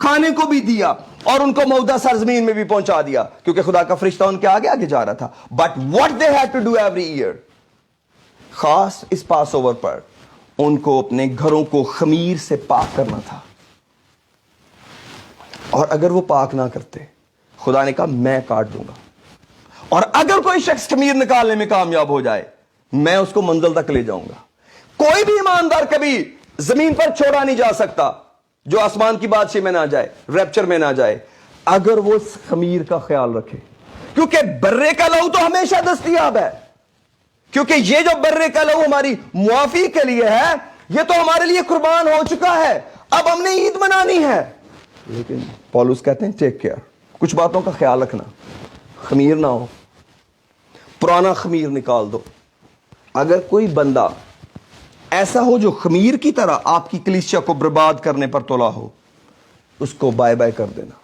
کھانے کو بھی دیا اور ان کو موعودہ سرزمین میں بھی پہنچا دیا کیونکہ خدا کا فرشتہ ان کے آگے آگے جا رہا تھا. But what they had to do every year خاص اس پاس اوور پر ان کو اپنے گھروں کو خمیر سے پاک کرنا تھا. اور اگر وہ پاک نہ کرتے خدا نے کہا میں کاٹ دوں گا. اور اگر کوئی شخص خمیر نکالنے میں کامیاب ہو جائے میں اس کو منزل تک لے جاؤں گا. کوئی بھی ایماندار کبھی زمین پر چھوڑا نہیں جا سکتا جو آسمان کی بادشاہی میں نہ جائے, ریپچر میں نہ جائے, اگر وہ اس خمیر کا خیال رکھے. کیونکہ برے کا لہو تو ہمیشہ دستیاب ہے. کیونکہ یہ جو برے کا لہو ہماری معافی کے لیے ہے یہ تو ہمارے لیے قربان ہو چکا ہے. اب ہم نے عید منانی ہے. لیکن پولس کہتے ہیں ٹیک کیئر, کچھ باتوں کا خیال رکھنا. خمیر نہ ہو, پرانا خمیر نکال دو. اگر کوئی بندہ ایسا ہو جو خمیر کی طرح آپ کی کلیسیا کو برباد کرنے پر تلا ہو اس کو بائے بائے کر دینا.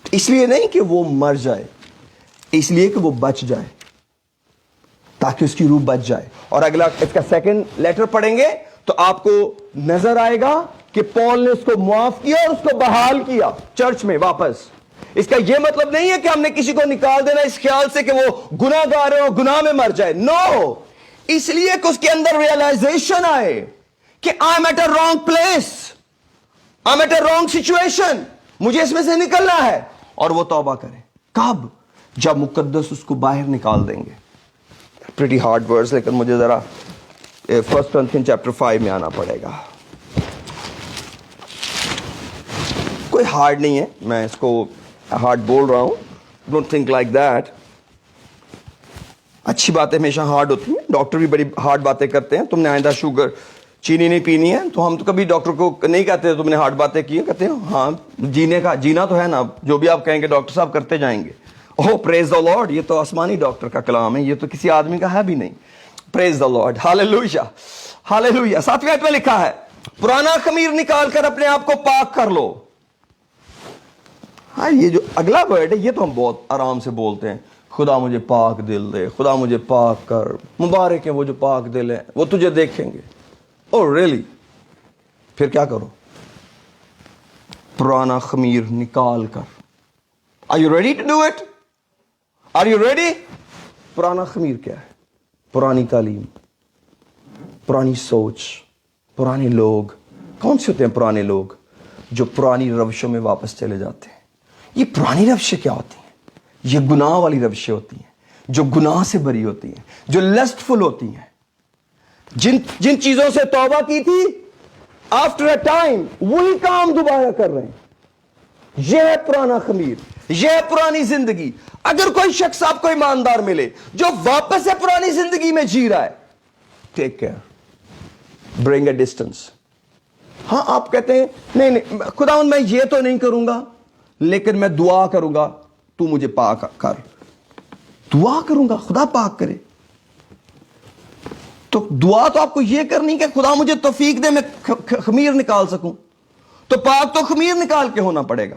اس لیے نہیں کہ وہ مر جائے, اس لیے کہ وہ بچ جائے تاکہ اس کی روح بچ جائے. اور اگلا اس کا 2 لیٹر پڑھیں گے تو آپ کو نظر آئے گا کہ پال نے اس کو معاف کیا اور اس کو بحال کیا چرچ میں واپس. اس کا یہ مطلب نہیں ہے کہ ہم نے کسی کو نکال دینا اس خیال سے کہ وہ گناہ گار ہے اور گناہ میں مر جائے. نو, اس لیے کہ اس کے اندر ریئلائزیشن آئے کہ I am at a wrong place, I am at a wrong situation, مجھے اس میں سے نکلنا ہے, اور وہ توبہ کرے. کب؟ جب مقدس اس کو باہر نکال دیں گے. پریٹی ہارڈ ورڈز, لیکن مجھے ذرا 1 Corinthians chapter 5 میں آنا پڑے گا. کوئی ہارڈ نہیں ہے, میں اس کو ہارڈ بول رہا ہوں, ڈونٹ تھنک لائک دیٹ. اچھی باتیں ہمیشہ ہارڈ ہوتی ہیں, ڈاکٹر بھی بڑی ہارڈ باتیں کرتے ہیں. تم نے آئندہ شوگر چینی نہیں پینی ہے, تو ہم تو کبھی ڈاکٹر کو نہیں کہتے تم نے ہارڈ باتیں کی ہیں, کہتے ہیں ہاں جینا تو ہے نا, جو بھی آپ کہیں گے ڈاکٹر صاحب کرتے جائیں گے. اوہ پریز دا لارڈ, یہ تو آسمانی ڈاکٹر کا کلام ہے, یہ تو کسی آدمی کا ہے بھی نہیں. پریز دا لارڈ, ہاللیلویا ہاللیلویا. 7ویں آیت میں لکھا ہے پرانا خمیر نکال کر اپنے آپ کو پاک کر لو. ہاں, یہ جو اگلا ورڈ ہے یہ تو ہم بہت آرام سے بولتے ہیں, خدا مجھے پاک دل دے, خدا مجھے پاک کر, مبارک ہیں وہ جو پاک دل ہیں, وہ تجھے دیکھیں گے. اوہ ریلی؟ پھر کیا کرو؟ پرانا خمیر نکال کر. Are you ready to do it? Are you ready? پرانا خمیر کیا ہے؟ پرانی تعلیم, پرانی سوچ, پرانے لوگ. کون سے ہوتے ہیں پرانے لوگ؟ جو پرانی روشوں میں واپس چلے جاتے ہیں. یہ پرانی روشیں کیا ہوتی ہیں؟ یہ گناہ والی روشیں ہوتی ہیں, جو گناہ سے بری ہوتی ہیں, جو لسٹ فل ہوتی ہیں, جن چیزوں سے توبہ کی تھی, آفٹر اے ٹائم وہی کام دوبارہ کر رہے ہیں. یہ ہے پرانا خمیر, یہ ہے پرانی زندگی. اگر کوئی شخص آپ کو ایماندار ملے جو واپس سے پرانی زندگی میں جی رہا ہے, take care, bring a distance. ہاں آپ کہتے ہیں نہیں خداوند میں یہ تو نہیں کروں گا, لیکن میں دعا کروں گا تو مجھے پاک کر. دعا کروں گا خدا پاک کرے, تو دعا تو آپ کو یہ کرنی کہ خدا مجھے توفیق دے میں خمیر نکال سکوں. تو پاک تو خمیر نکال کے ہونا پڑے گا.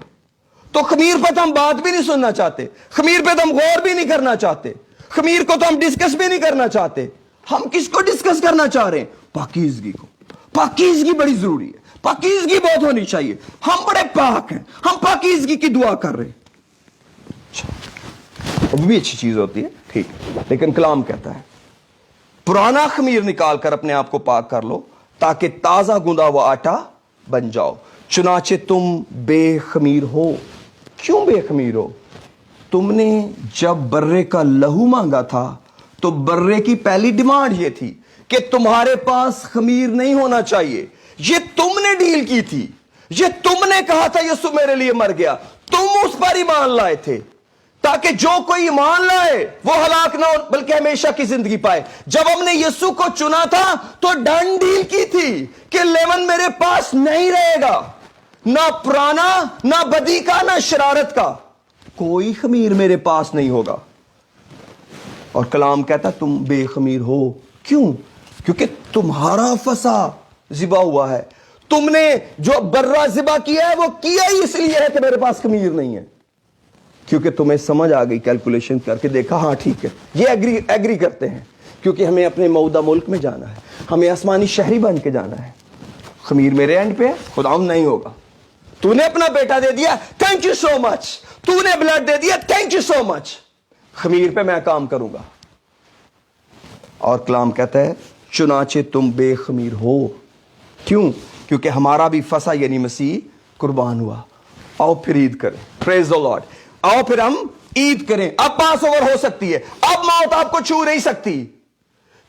تو خمیر پہ تو ہم بات بھی نہیں سننا چاہتے, خمیر پہ تو ہم غور بھی نہیں کرنا چاہتے, خمیر کو تو ہم ڈسکس بھی نہیں کرنا چاہتے. ہم کس کو ڈسکس کرنا چاہ رہے ہیں؟ پاکیزگی کو. پاکیزگی بڑی ضروری ہے, پاکیزگی بہت ہونی چاہیے. ہم بڑے پاک ہیں, ہم پاکیزگی کی دعا کر رہے ہیں. وہ بھی اچھی چیز ہوتی ہے, ٹھیک, لیکن کلام کہتا ہے پرانا خمیر نکال کر اپنے آپ کو پاک کر لو تاکہ تازہ گوندا ہوا آٹا بن جاؤ. چنانچہ تم بے خمیر ہو. کیوں بے خمیر ہو؟ تم نے جب برے کا لہو مانگا تھا تو برے کی پہلی ڈیمانڈ یہ تھی کہ تمہارے پاس خمیر نہیں ہونا چاہیے. یہ تم نے ڈیل کی تھی, یہ تم نے کہا تھا یسوع میرے لیے مر گیا, تم اس پر ایمان لائے تھے تاکہ جو کوئی ایمان لائے وہ ہلاک نہ ہو بلکہ ہمیشہ کی زندگی پائے. جب ہم نے یسوع کو چنا تھا تو ڈن ڈیل کی تھی کہ لیون میرے پاس نہیں رہے گا, نہ پرانا, نہ بدی کا, نہ شرارت کا, کوئی خمیر میرے پاس نہیں ہوگا. اور کلام کہتا تم بے خمیر ہو. کیوں؟ کیونکہ تمہارا فسا ذبح ہوا ہے. تم نے جو برا ذبح کیا ہے وہ کیا ہی اس لیے ہے کہ میرے پاس خمیر نہیں ہے, کیونکہ تمہیں سمجھ آ گئی, کیلکولیشن کر کے دیکھا, ہاں ٹھیک ہے, یہ ایگری کرتے ہیں, کیونکہ ہمیں اپنے موعودہ ملک میں جانا ہے, ہمیں آسمانی شہری بن کے جانا ہے. خمیر میرے اینڈ پہ ہے, خداوند نہیں ہوگا. تو نے اپنا بیٹا دے دیا, تھینک یو سو مچ. تو نے بلڈ دے دیا, تھینک یو سو مچ. خمیر پہ میں کام کروں گا. اور کلام کہتا ہے چنانچہ تم بے خمیر ہو. کیوں؟ کیونکہ ہمارا بھی فسا یعنی مسیح قربان ہوا. آؤ پھر عید کریں, پریز دی لارڈ. آؤ پھر ہم عید کریں. اب پاس اوور ہو سکتی ہے, اب موت آپ کو چھو نہیں سکتی,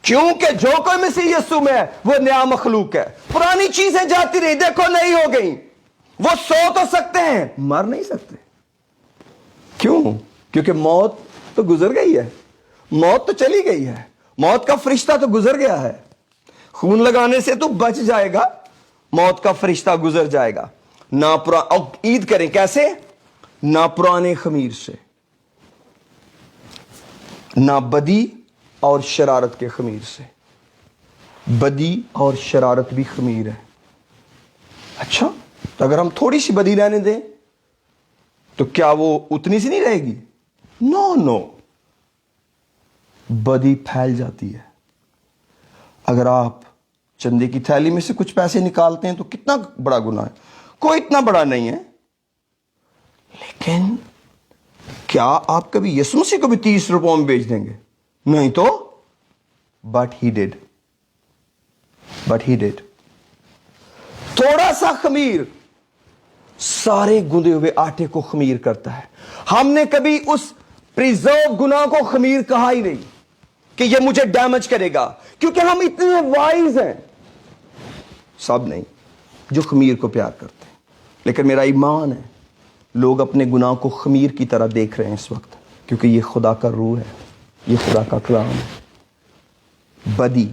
کیونکہ جو کوئی مسیح یسوع میں ہے وہ نیا مخلوق ہے. پرانی چیزیں جاتی رہی, دیکھو نئی ہو گئی. وہ سو تو سکتے ہیں, مر نہیں سکتے. کیوں؟ کیونکہ موت تو گزر گئی ہے, موت تو چلی گئی ہے, موت کا فرشتہ تو گزر گیا ہے. خون لگانے سے تو بچ جائے گا, موت کا فرشتہ گزر جائے گا. عید کریں کیسے؟ نہ پرانے خمیر سے, نہ بدی اور شرارت کے خمیر سے. بدی اور شرارت بھی خمیر ہے. اچھا, تو اگر ہم تھوڑی سی بدی رہنے دیں تو کیا وہ اتنی سی نہیں رہے گی؟ نو, بدی پھیل جاتی ہے. اگر آپ چندے کی تھیلی میں سے کچھ پیسے نکالتے ہیں تو کتنا بڑا گناہ ہے؟ کوئی اتنا بڑا نہیں ہے. لیکن کیا آپ کبھی یسوع مسیح کو بھی 30 روپوں میں بیچ دیں گے؟ نہیں تو. But he did. تھوڑا سا خمیر سارے گندے ہوئے آٹے کو خمیر کرتا ہے. ہم نے کبھی اس پریزرو گناہ کو خمیر کہا ہی نہیں کہ یہ مجھے ڈیمیج کرے گا، کیونکہ ہم اتنے وائز ہیں. سب نہیں جو خمیر کو پیار کرتے ہیں. لیکن میرا ایمان ہے لوگ اپنے گناہ کو خمیر کی طرح دیکھ رہے ہیں اس وقت، کیونکہ یہ خدا کا روح ہے، یہ خدا کا کلام ہے. بدی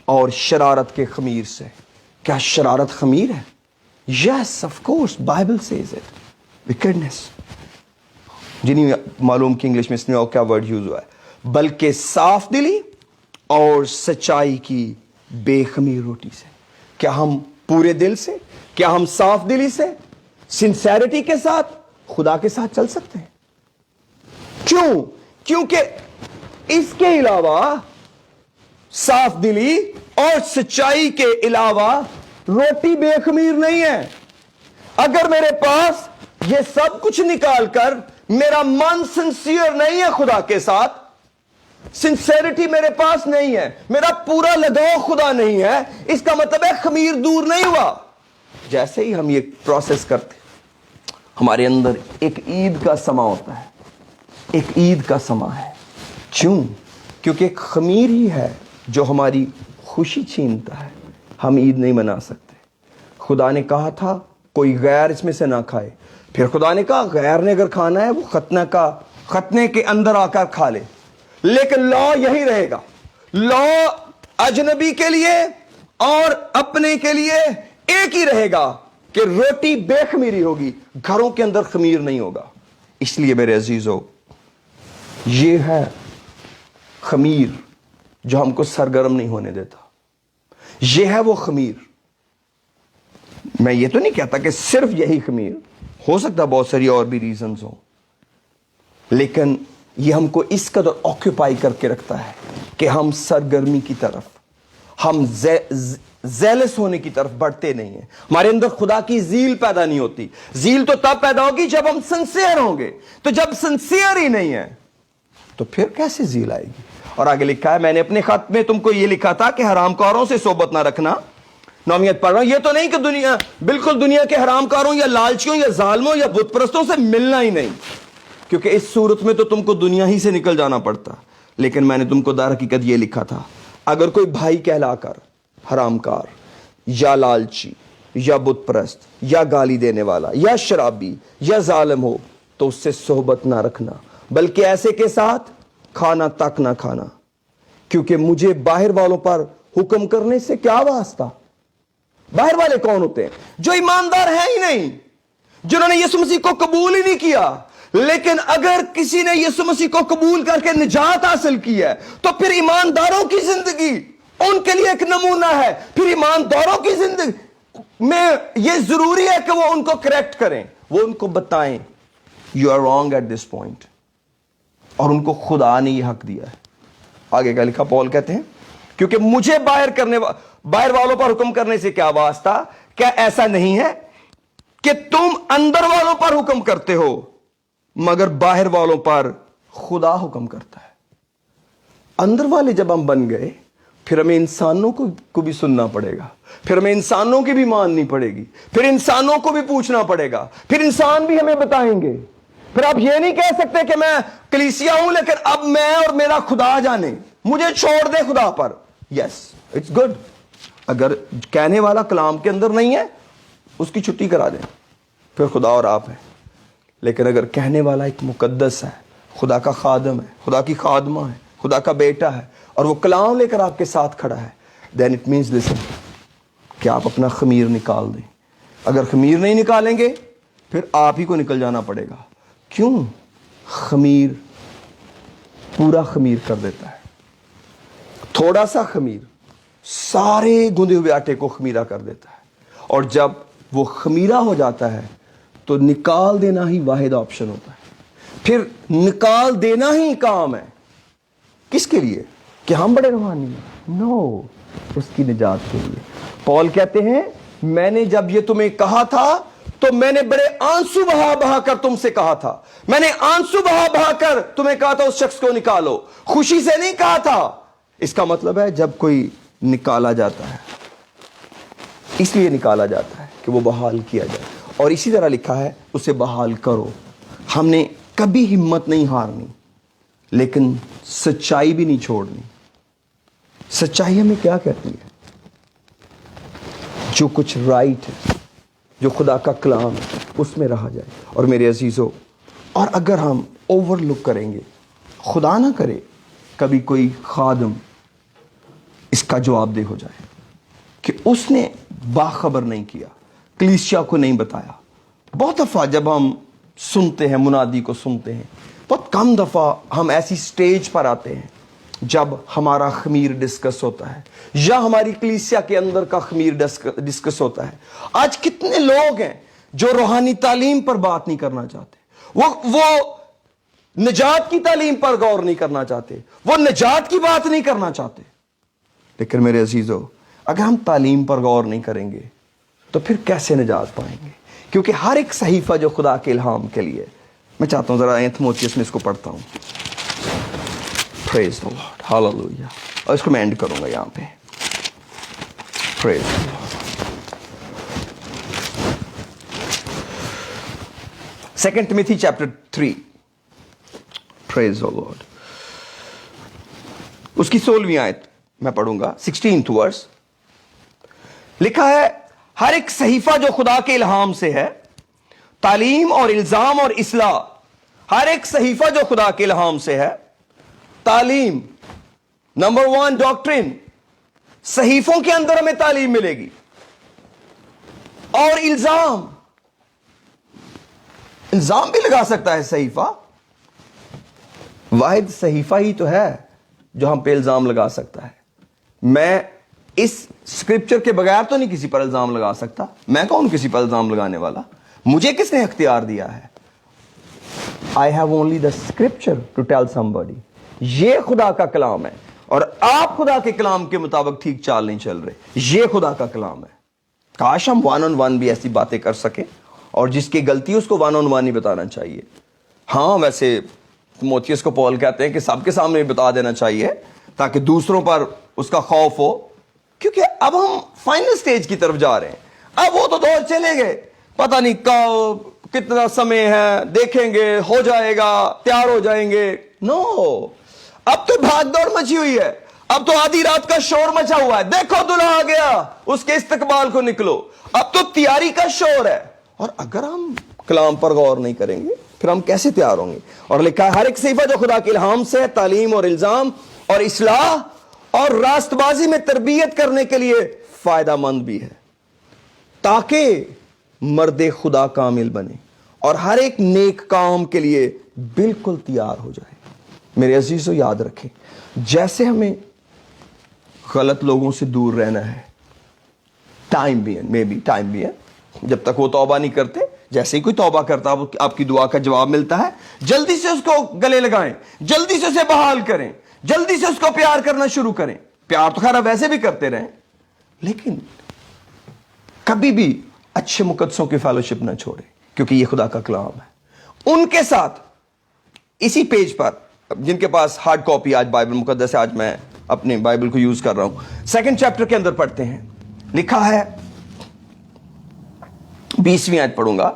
اور شرارت کے خمیر سے. کیا شرارت خمیر ہے؟ Yes of course, Bible says it. Wickedness, جنہیں معلوم کہ انگلش میں اس میں کیا ورڈ یوز ہوا ہے، بلکہ صاف دلی اور سچائی کی بے خمیر روٹی سے. کیا ہم پورے دل سے، کیا ہم صاف دلی سے، سنسیریٹی کے ساتھ خدا کے ساتھ چل سکتے ہیں؟ کیوں؟ کیونکہ اس کے علاوہ، صاف دلی اور سچائی کے علاوہ روٹی بے خمیر نہیں ہے. اگر میرے پاس یہ سب کچھ نکال کر میرا من سنسیئر نہیں ہے خدا کے ساتھ، سنسیریٹی میرے پاس نہیں ہے، میرا پورا لگاؤ خدا نہیں ہے، اس کا مطلب ہے خمیر دور نہیں ہوا. جیسے ہی ہم یہ پروسیس کرتے ہمارے اندر ایک عید کا سما ہوتا ہے، ایک عید کا سما ہے. کیوں؟ کیونکہ ایک خمیر ہی ہے جو ہماری خوشی چھینتا ہے. ہم عید نہیں منا سکتے. خدا نے کہا تھا کوئی غیر اس میں سے نہ کھائے. پھر خدا نے کہا غیر نے اگر کھانا ہے وہ ختنے کے اندر آ کر کھا لے. لیکن لا یہی رہے گا. لا اجنبی کے لیے اور اپنے کے لیے ایک ہی رہے گا کہ روٹی بے خمیری ہوگی، گھروں کے اندر خمیر نہیں ہوگا. اس لیے میرے عزیزو، یہ ہے خمیر جو ہم کو سرگرم نہیں ہونے دیتا. یہ ہے وہ خمیر. میں یہ تو نہیں کہتا کہ صرف یہی خمیر، ہو سکتا بہت ساری اور بھی ریزنز ہوں، لیکن یہ ہم کو اس قدر آکوپائی کر کے رکھتا ہے کہ ہم سرگرمی کی طرف، ہم زیلس ہونے کی طرف بڑھتے نہیں ہیں. ہمارے اندر خدا کی زیل پیدا نہیں ہوتی. زیل تو تب پیدا ہوگی جب ہم سنسیئر ہوں گے. تو جب سنسیئر ہی نہیں ہے تو پھر کیسے زیل آئے گی؟ اور آگے لکھا ہے، میں نے اپنے خط میں تم کو یہ لکھا تھا کہ حرام کاروں سے صحبت نہ رکھنا. نومیت پڑھ رہا ہوں. یہ تو نہیں کہ بالکل دنیا کے حرام کاروں یا لالچیوں یا ظالموں یا بت پرستوں سے ملنا ہی نہیں، کیونکہ اس صورت میں تو تم کو دنیا ہی سے نکل جانا پڑتا. لیکن میں نے تم کو در حقیقت یہ لکھا تھا، اگر کوئی بھائی کہلا کر حرام کار یا لالچی یا بت پرست یا گالی دینے والا یا شرابی یا ظالم ہو تو اس سے صحبت نہ رکھنا، بلکہ ایسے کے ساتھ کھانا تک نہ کھانا، کیونکہ مجھے باہر والوں پر حکم کرنے سے کیا واسطہ؟ باہر والے کون ہوتے ہیں؟ جو ایماندار ہیں ہی نہیں، جنہوں نے یسوع مسیح کو قبول ہی نہیں کیا. لیکن اگر کسی نے یسوع مسیح کو قبول کر کے نجات حاصل کی ہے تو پھر ایمانداروں کی زندگی ان کے لیے ایک نمونہ ہے. پھر ایمانداروں کی زندگی میں یہ ضروری ہے کہ وہ ان کو کریکٹ کریں، وہ ان کو بتائیں you are wrong at this point. اور ان کو خدا نے یہ حق دیا ہے. آگے کیا لکھا؟ پول کہتے ہیں کیونکہ مجھے باہر والوں پر حکم کرنے سے کیا واسطہ؟ کیا ایسا نہیں ہے کہ تم اندر والوں پر حکم کرتے ہو، مگر باہر والوں پر خدا حکم کرتا ہے. اندر والے جب ہم بن گئے پھر ہمیں انسانوں کو بھی سننا پڑے گا، پھر ہمیں انسانوں کی بھی ماننی پڑے گی، پھر انسانوں کو بھی پوچھنا پڑے گا، پھر انسان بھی ہمیں بتائیں گے. پھر آپ یہ نہیں کہہ سکتے کہ میں کلیسیا ہوں لیکن اب میں اور میرا خدا جانے، مجھے چھوڑ دے خدا پر. Yes it's good. اگر کہنے والا کلام کے اندر نہیں ہے اس کی چھٹی کرا دیں، پھر خدا اور آپ ہیں. لیکن اگر کہنے والا ایک مقدس ہے، خدا کا خادم ہے، خدا کی خادمہ ہے، خدا کا بیٹا ہے، اور وہ کلام لے کر آپ کے ساتھ کھڑا ہے، دین اٹ مینز لسن کہ آپ اپنا خمیر نکال دیں. اگر خمیر نہیں نکالیں گے پھر آپ ہی کو نکل جانا پڑے گا. کیوں؟ خمیر پورا خمیر کر دیتا ہے. تھوڑا سا خمیر سارے گندے ہوئے آٹے کو خمیرہ کر دیتا ہے. اور جب وہ خمیرہ ہو جاتا ہے تو نکال دینا ہی واحد آپشن ہوتا ہے. پھر نکال دینا ہی کام ہے. کس کے لیے؟ کہ ہم بڑے روحانی ہیں؟ نو. اس کی نجات کے لیے. پول کہتے ہیں میں نے جب یہ تمہیں کہا تھا تو میں نے بڑے آنسو بہا بہا کر تم سے کہا تھا. میں نے آنسو بہا بہا کر تمہیں کہا تھا اس شخص کو نکالو. خوشی سے نہیں کہا تھا. اس کا مطلب ہے جب کوئی نکالا جاتا ہے اس لیے نکالا جاتا ہے کہ وہ بحال کیا جائے. اور اسی طرح لکھا ہے اسے بحال کرو. ہم نے کبھی ہمت نہیں ہارنی لیکن سچائی بھی نہیں چھوڑنی. سچائی ہمیں کیا کہتی ہے؟ جو کچھ رائٹ ہے، جو خدا کا کلام ہے اس میں رہا جائے. اور میرے عزیزو، اور اگر ہم اوور لک کریں گے، خدا نہ کرے کبھی کوئی خادم اس کا جواب دہ ہو جائے کہ اس نے باخبر نہیں کیا، کلیسیا کو نہیں بتایا. بہت دفعہ جب ہم سنتے ہیں، منادی کو سنتے ہیں، بہت کم دفعہ ہم ایسی سٹیج پر آتے ہیں جب ہمارا خمیر ڈسکس ہوتا ہے یا ہماری کلیسیا کے اندر کا خمیر ڈسکس ہوتا ہے. آج کتنے لوگ ہیں جو روحانی تعلیم پر بات نہیں کرنا چاہتے، وہ نجات کی تعلیم پر غور نہیں کرنا چاہتے، وہ نجات کی بات نہیں کرنا چاہتے. لیکن میرے عزیزو، اگر ہم تعلیم پر غور نہیں کریں گے تو پھر کیسے نجات پائیں گے؟ کیونکہ ہر ایک صحیفہ جو خدا کے الہام کے لیے، میں چاہتا ہوں ذرا تیموتھیوس میں اس کو پڑھتا ہوں. پریز دی لارڈ، ہاللویا. اور اس کو میں اینڈ کروں گا یہاں پہ. پریز the lord. 2 ٹیموتھی chapter 3. Praise the lord. اس کی 16ویں آیت میں پڑھوں گا، 16th ورس. لکھا ہے ہر ایک صحیفہ جو خدا کے الہام سے ہے، تعلیم اور الزام اور اصلاح. ہر ایک صحیفہ جو خدا کے الہام سے ہے، تعلیم، نمبر 1 ڈاکٹرن. صحیفوں کے اندر ہمیں تعلیم ملے گی. اور الزام بھی لگا سکتا ہے صحیفہ. واحد صحیفہ ہی تو ہے جو ہم پہ الزام لگا سکتا ہے. میں اس اسکرپچر کے بغیر تو نہیں کسی پر الزام لگا سکتا. میں کون کسی پر الزام لگانے والا؟ مجھے کس نے اختیار دیا ہے؟ I have only the scripture to tell somebody. یہ خدا کا کلام ہے اور آپ خدا کے کلام کے مطابق ٹھیک چال نہیں چل رہے. یہ خدا کا کلام ہے. کاش ہم 1-on-1 بھی ایسی باتیں کر سکیں اور جس کی غلطی اس کو 1-on-1 ہی بتانا چاہیے. ہاں ویسے تیموتھیوس کو پول کہتے ہیں کہ سب کے سامنے بتا دینا چاہیے تاکہ دوسروں پر اس کا خوف ہو، کیونکہ اب ہم فائنل سٹیج کی طرف جا رہے ہیں. اب وہ تو دور چلے گئے، پتہ نہیں کتنا سمے ہے، دیکھیں گے، ہو جائے گا، تیار ہو جائیں گے. نو، اب تو بھاگ دوڑ مچی ہوئی ہے. اب تو آدھی رات کا شور مچا ہوا ہے، دیکھو دلہا آ گیا، اس کے استقبال کو نکلو. اب تو تیاری کا شور ہے. اور اگر ہم کلام پر غور نہیں کریں گے پھر ہم کیسے تیار ہوں گے؟ اور لکھا ہے ہر ایک صحیفہ جو خدا کے الہام سے ہے، تعلیم اور الزام اور اصلاح اور راست بازی میں تربیت کرنے کے لیے فائدہ مند بھی ہے، تاکہ مرد خدا کامل بنے اور ہر ایک نیک کام کے لیے بالکل تیار ہو جائے. میرے عزیزو، یاد رکھیں، جیسے ہمیں غلط لوگوں سے دور رہنا ہے، ٹائم بھی ہے جب تک وہ توبہ نہیں کرتے. جیسے ہی کوئی توبہ کرتا ہے آپ کی دعا کا جواب ملتا ہے، جلدی سے اس کو گلے لگائیں، جلدی سے اسے بحال کریں، جلدی سے اس کو پیار کرنا شروع کریں. پیار تو خیر ویسے بھی کرتے رہیں، لیکن کبھی بھی اچھے مقدسوں کی فیلوشپ نہ چھوڑیں، کیونکہ یہ خدا کا کلام ہے. ان کے ساتھ اسی پیج پر، جن کے پاس ہارڈ کاپی آج بائبل مقدس ہے، آج میں اپنے بائبل کو یوز کر رہا ہوں، 2 چیپٹر کے اندر پڑھتے ہیں. لکھا ہے 20ویں آیت پڑھوں گا،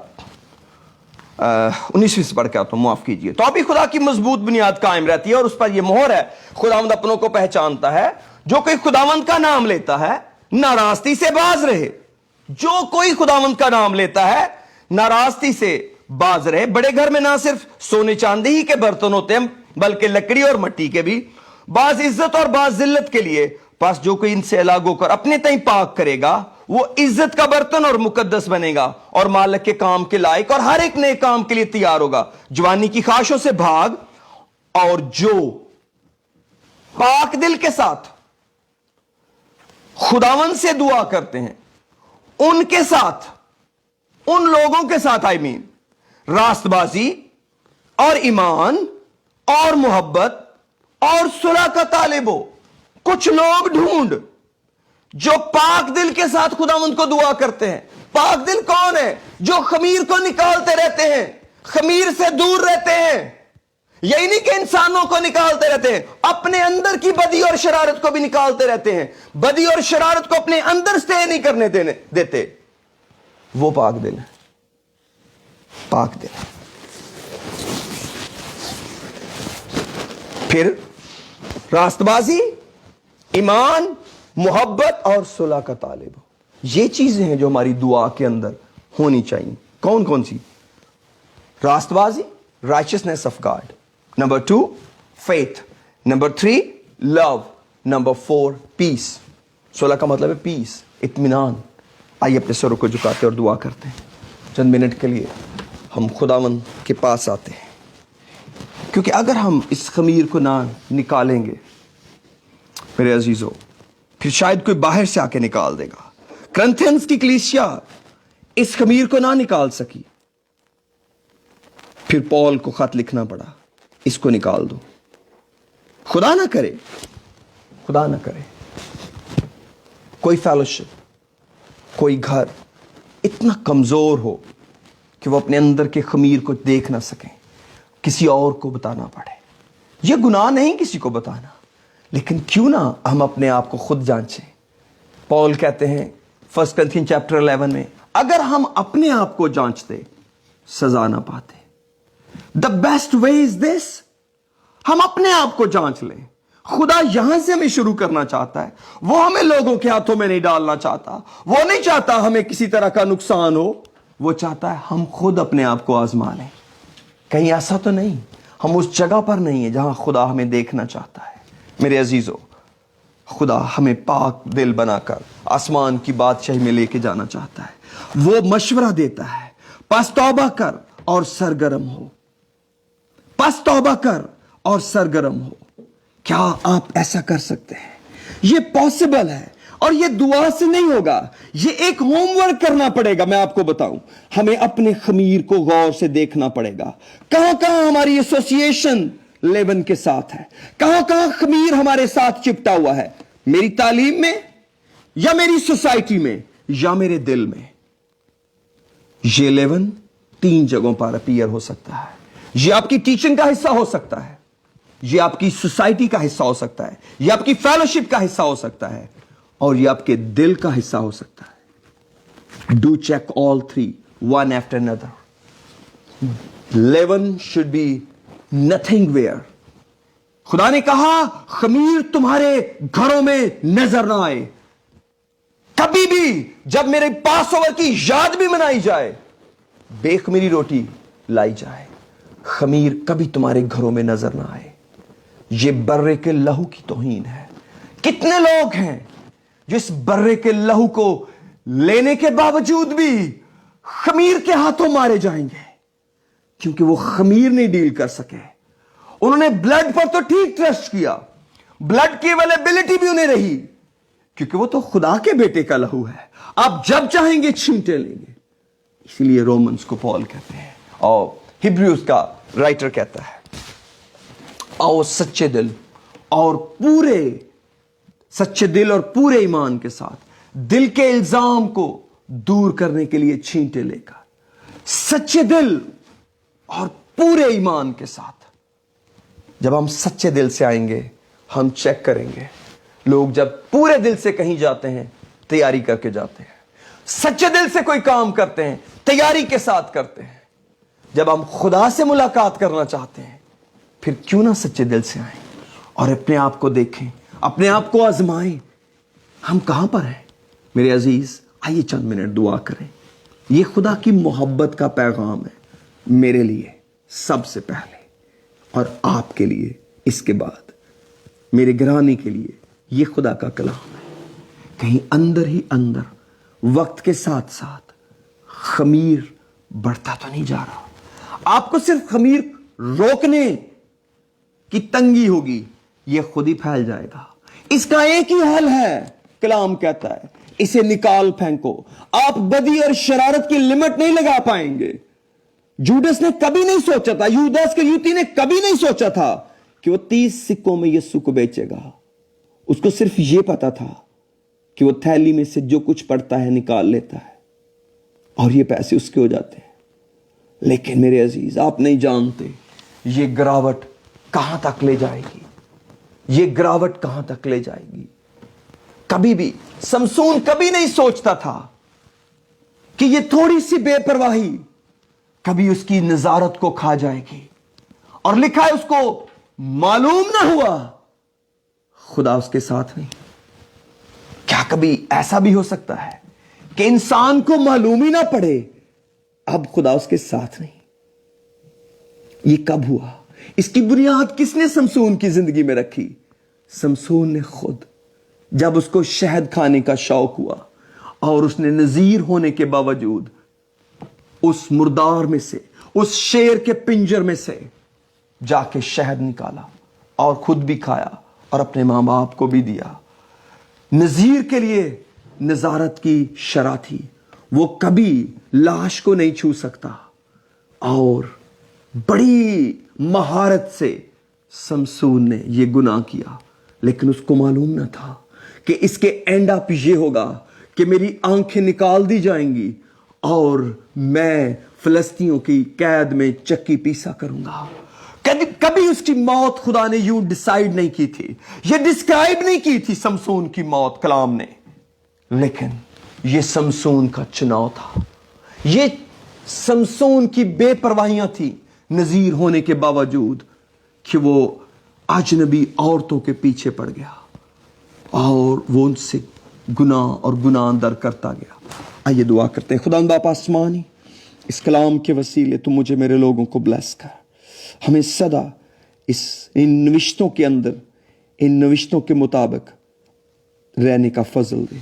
19ویں سے پڑھ کے آتا ہوں، معاف کیجیے. تو ابھی خدا کی مضبوط بنیاد قائم رہتی ہے اور اس پر یہ مہر ہے، خداوند اپنوں کو پہچانتا ہے. جو کوئی خداوند کا نام لیتا ہے ناراستی سے باز رہے. جو کوئی خداوند کا نام لیتا ہے ناراستی سے باز رہے. بڑے گھر میں نہ صرف سونے چاندی ہی کے برتن ہوتے ہیں بلکہ لکڑی اور مٹی کے بھی، بعض عزت اور بعض ذلت کے لیے. پس جو کوئی ان سے الگ ہو کر اپنے تئیں پاک کرے گا وہ عزت کا برتن اور مقدس بنے گا اور مالک کے کام کے لائق اور ہر ایک نئے کام کے لیے تیار ہوگا. جوانی کی خواہشوں سے بھاگ، اور جو پاک دل کے ساتھ خداوند سے دعا کرتے ہیں ان کے ساتھ، ان لوگوں کے ساتھ راست بازی اور ایمان اور محبت اور صلح کا طالب ہو. کچھ لوگ ڈھونڈ جو پاک دل کے ساتھ خداوند کو دعا کرتے ہیں. پاک دل کون ہے؟ جو خمیر کو نکالتے رہتے ہیں, خمیر سے دور رہتے ہیں. یہی نہیں کہ انسانوں کو نکالتے رہتے ہیں, اپنے اندر کی بدی اور شرارت کو بھی نکالتے رہتے ہیں. بدی اور شرارت کو اپنے اندر سٹے نہیں کرنے دیتے. وہ پاک دل ہے. پاک دل. پھر راست بازی, ایمان, محبت اور صلح کا طالب. یہ چیزیں ہیں جو ہماری دعا کے اندر ہونی چاہیے. کون کون سی؟ راست بازی, righteousness of God. Number 2, faith. Number 3, love. Number 4, peace. صلح کا مطلب ہے پیس, اطمینان. آئیے اپنے سروں کو جھکاتے اور دعا کرتے ہیں. چند منٹ کے لیے ہم خداوند کے پاس آتے ہیں, کیونکہ اگر ہم اس خمیر کو نہ نکالیں گے میرے عزیزو, پھر شاید کوئی باہر سے آ کے نکال دے گا. کرنتھینس کی کلیسیا اس خمیر کو نہ نکال سکی, پھر پول کو خط لکھنا پڑا, اس کو نکال دو. خدا نہ کرے, خدا نہ کرے کوئی فیلوشپ, کوئی گھر اتنا کمزور ہو کہ وہ اپنے اندر کے خمیر کو دیکھ نہ سکیں, کسی اور کو بتانا پڑے. یہ گناہ نہیں کسی کو بتانا, لیکن کیوں نہ ہم اپنے آپ کو خود جانچیں. پول کہتے ہیں 1 Corinthians chapter 11 میں, اگر ہم اپنے آپ کو جانچتے سزا نہ پاتے. The best way is this, ہم اپنے آپ کو جانچ لیں. خدا یہاں سے ہمیں شروع کرنا چاہتا ہے. وہ ہمیں لوگوں کے ہاتھوں میں نہیں ڈالنا چاہتا. وہ نہیں چاہتا ہمیں کسی طرح کا نقصان ہو. وہ چاہتا ہے ہم خود اپنے آپ کو آزما لیں. کہیں ایسا تو نہیں ہم اس جگہ پر نہیں ہیں جہاں خدا ہمیں دیکھنا چاہتا ہے. میرے عزیزو, خدا ہمیں پاک دل بنا کر آسمان کی بادشاہی میں لے کے جانا چاہتا ہے. وہ مشورہ دیتا ہے, پس توبہ کر اور سرگرم ہو. پس توبہ کر اور سرگرم ہو. کیا آپ ایسا کر سکتے ہیں؟ یہ پاسبل ہے, اور یہ دعا سے نہیں ہوگا. یہ ایک ہوم ورک کرنا پڑے گا. میں آپ کو بتاؤں, ہمیں اپنے خمیر کو غور سے دیکھنا پڑے گا. کہاں کہاں ہماری ایسوسیشن لیون کے ساتھ ہے, کہاں کہاں خمیر ہمارے ساتھ چپٹا ہوا ہے. میری تعلیم میں, یا میری سوسائٹی میں, یا میرے دل میں. یہ لیون 3 جگہوں پر اپیئر ہو سکتا ہے. یہ آپ کی ٹیچنگ کا حصہ ہو سکتا ہے, یہ آپ کی سوسائٹی کا حصہ ہو سکتا ہے, یہ آپ کی فیلوشپ کا حصہ ہو سکتا ہے, اور یہ آپ کے دل کا حصہ ہو سکتا ہے. Do check all 3 one after another. Leaven should be nothing where. خدا نے کہا خمیر تمہارے گھروں میں نظر نہ آئے. کبھی بھی جب میرے پاس اوور کی یاد بھی منائی جائے, بے خمیری روٹی لائی جائے, خمیر کبھی تمہارے گھروں میں نظر نہ آئے. یہ برے کے لہو کی توہین ہے. کتنے لوگ ہیں جو اس برے کے لہو کو لینے کے باوجود بھی خمیر کے ہاتھوں مارے جائیں گے, کیونکہ وہ خمیر نہیں ڈیل کر سکے. انہوں نے بلڈ پر تو ٹھیک ٹرسٹ کیا, بلڈ کی اویلیبلٹی بھی انہیں رہی, کیونکہ وہ تو خدا کے بیٹے کا لہو ہے, آپ جب چاہیں گے چھینٹے لیں گے. اسی لیے رومنز کو پال کہتے ہیں, اور ہبریوز کا رائٹر کہتا ہے, آؤ سچے دل اور پورے ایمان کے ساتھ دل کے الزام کو دور کرنے کے لیے چھینٹے لے کر, سچے دل اور پورے ایمان کے ساتھ. جب ہم سچے دل سے آئیں گے, ہم چیک کریں گے. لوگ جب پورے دل سے کہیں جاتے ہیں تیاری کر کے جاتے ہیں, سچے دل سے کوئی کام کرتے ہیں تیاری کے ساتھ کرتے ہیں. جب ہم خدا سے ملاقات کرنا چاہتے ہیں, پھر کیوں نہ سچے دل سے آئیں اور اپنے آپ کو دیکھیں, اپنے آپ کو آزمائیں. ہم کہاں پر ہیں میرے عزیز؟ آئیے چند منٹ دعا کریں. یہ خدا کی محبت کا پیغام ہے میرے لیے سب سے پہلے, اور آپ کے لیے اس کے بعد, میرے گرانے کے لیے یہ خدا کا کلام ہے. کہیں اندر ہی اندر وقت کے ساتھ ساتھ خمیر بڑھتا تو نہیں جا رہا؟ آپ کو صرف خمیر روکنے کی تنگی ہوگی, یہ خود ہی پھیل جائے گا. اس کا ایک ہی حل ہے, کلام کہتا ہے اسے نکال پھینکو. آپ بدی اور شرارت کی لمٹ نہیں لگا پائیں گے. جوڈس نے کبھی نہیں سوچا تھا, یہوداس کے یوتی نے کبھی نہیں سوچا تھا کہ وہ 30 سکوں میں یسوع کو بیچے گا. اس کو صرف یہ پتا تھا کہ وہ تھیلی میں سے جو کچھ پڑتا ہے نکال لیتا ہے اور یہ پیسے اس کے ہو جاتے ہیں. لیکن میرے عزیز آپ نہیں جانتے یہ گراوٹ کہاں تک لے جائے گی, یہ گراوٹ کہاں تک لے جائے گی. کبھی بھی سمسون کبھی نہیں سوچتا تھا کہ یہ تھوڑی سی بے پرواہی کبھی اس کی نظارت کو کھا جائے گی. اور لکھا ہے اس کو معلوم نہ ہوا خدا اس کے ساتھ نہیں. کیا کبھی ایسا بھی ہو سکتا ہے کہ انسان کو معلوم ہی نہ پڑے اب خدا اس کے ساتھ نہیں؟ یہ کب ہوا؟ اس کی بنیاد کس نے سمسون کی زندگی میں رکھی؟ سمسون نے خود. جب اس کو شہد کھانے کا شوق ہوا اور اس نے نذیر ہونے کے باوجود اس مردار میں سے, اس شیر کے پنجر میں سے جا کے شہد نکالا اور خود بھی کھایا اور اپنے ماں باپ کو بھی دیا. نذیر کے لیے نذارت کی شرح تھی, وہ کبھی لاش کو نہیں چھو سکتا. اور بڑی مہارت سے سمسون نے یہ گناہ کیا, لیکن اس کو معلوم نہ تھا کہ اس کے اینڈ اپ یہ ہوگا کہ میری آنکھیں نکال دی جائیں گی اور میں فلسطینیوں کی قید میں چکی پیسا کروں گا. کبھی اس کی موت خدا نے یوں ڈیسائیڈ نہیں کی تھی, یہ ڈسکرائب نہیں کی تھی سمسون کی موت کلام نے, لیکن یہ سمسون کا چناؤ تھا. یہ سمسون کی بے پرواہیاں تھی نذیر ہونے کے باوجود کہ وہ اجنبی عورتوں کے پیچھے پڑ گیا اور وہ ان سے گناہ اور گناہ اندر کرتا گیا. آئیے دعا کرتے ہیں. خداوند باپ آسمانی, اس کلام کے وسیلے تو مجھے میرے لوگوں کو بلیس کر, ہمیں سدا ان نوشتوں کے اندر, ان نوشتوں کے مطابق رہنے کا فضل دے.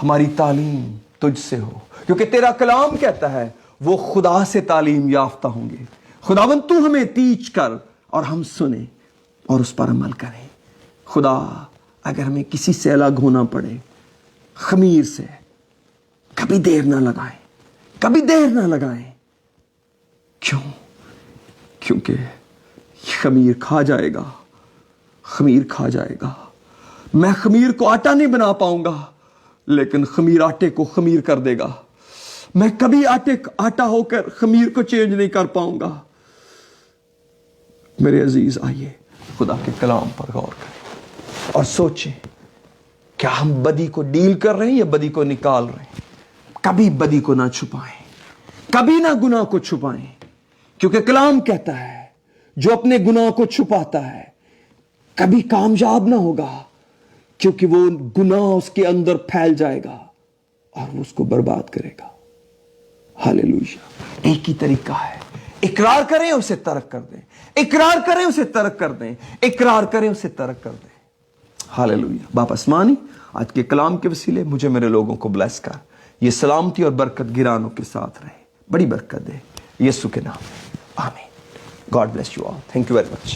ہماری تعلیم تجھ سے ہو, کیونکہ تیرا کلام کہتا ہے وہ خدا سے تعلیم یافتہ ہوں گے. خداوند تو ہمیں تیچ کر اور ہم سنیں اور اس پر عمل کریں. خدا اگر ہمیں کسی سے الگ ہونا پڑے خمیر سے, کبھی دیر نہ لگائیں, کبھی دیر نہ لگائیں. کیوں؟ کیونکہ خمیر کھا جائے گا, خمیر کھا جائے گا. میں خمیر کو آٹا نہیں بنا پاؤں گا, لیکن خمیر آٹے کو خمیر کر دے گا. میں کبھی آٹا ہو کر خمیر کو چینج نہیں کر پاؤں گا. میرے عزیز آئیے خدا کے کلام پر غور کریں اور سوچیں, کیا ہم بدی کو ڈیل کر رہے ہیں یا بدی کو نکال رہے ہیں؟ کبھی بدی کو نہ چھپائیں, کبھی نہ گناہ کو چھپائیں, کیونکہ کلام کہتا ہے جو اپنے گناہ کو چھپاتا ہے کبھی کامیاب نہ ہوگا, کیونکہ وہ گناہ اس کے اندر پھیل جائے گا اور وہ اس کو برباد کرے گا. ہاللیلویا. ایک ہی طریقہ ہے, اقرار کریں اسے ترک کر دیں, اقرار کریں اسے ترک کر دیں, اقرار کریں اسے ترک کر دیں. ہاللیلویا. باپ آسمانی, آج کے کلام کے وسیلے مجھے میرے لوگوں کو بلیس کر, یہ سلامتی اور برکت گرانوں کے ساتھ رہے, بڑی برکت دے یسوع کے نام میں, آمین. God bless you all. Thank you very much.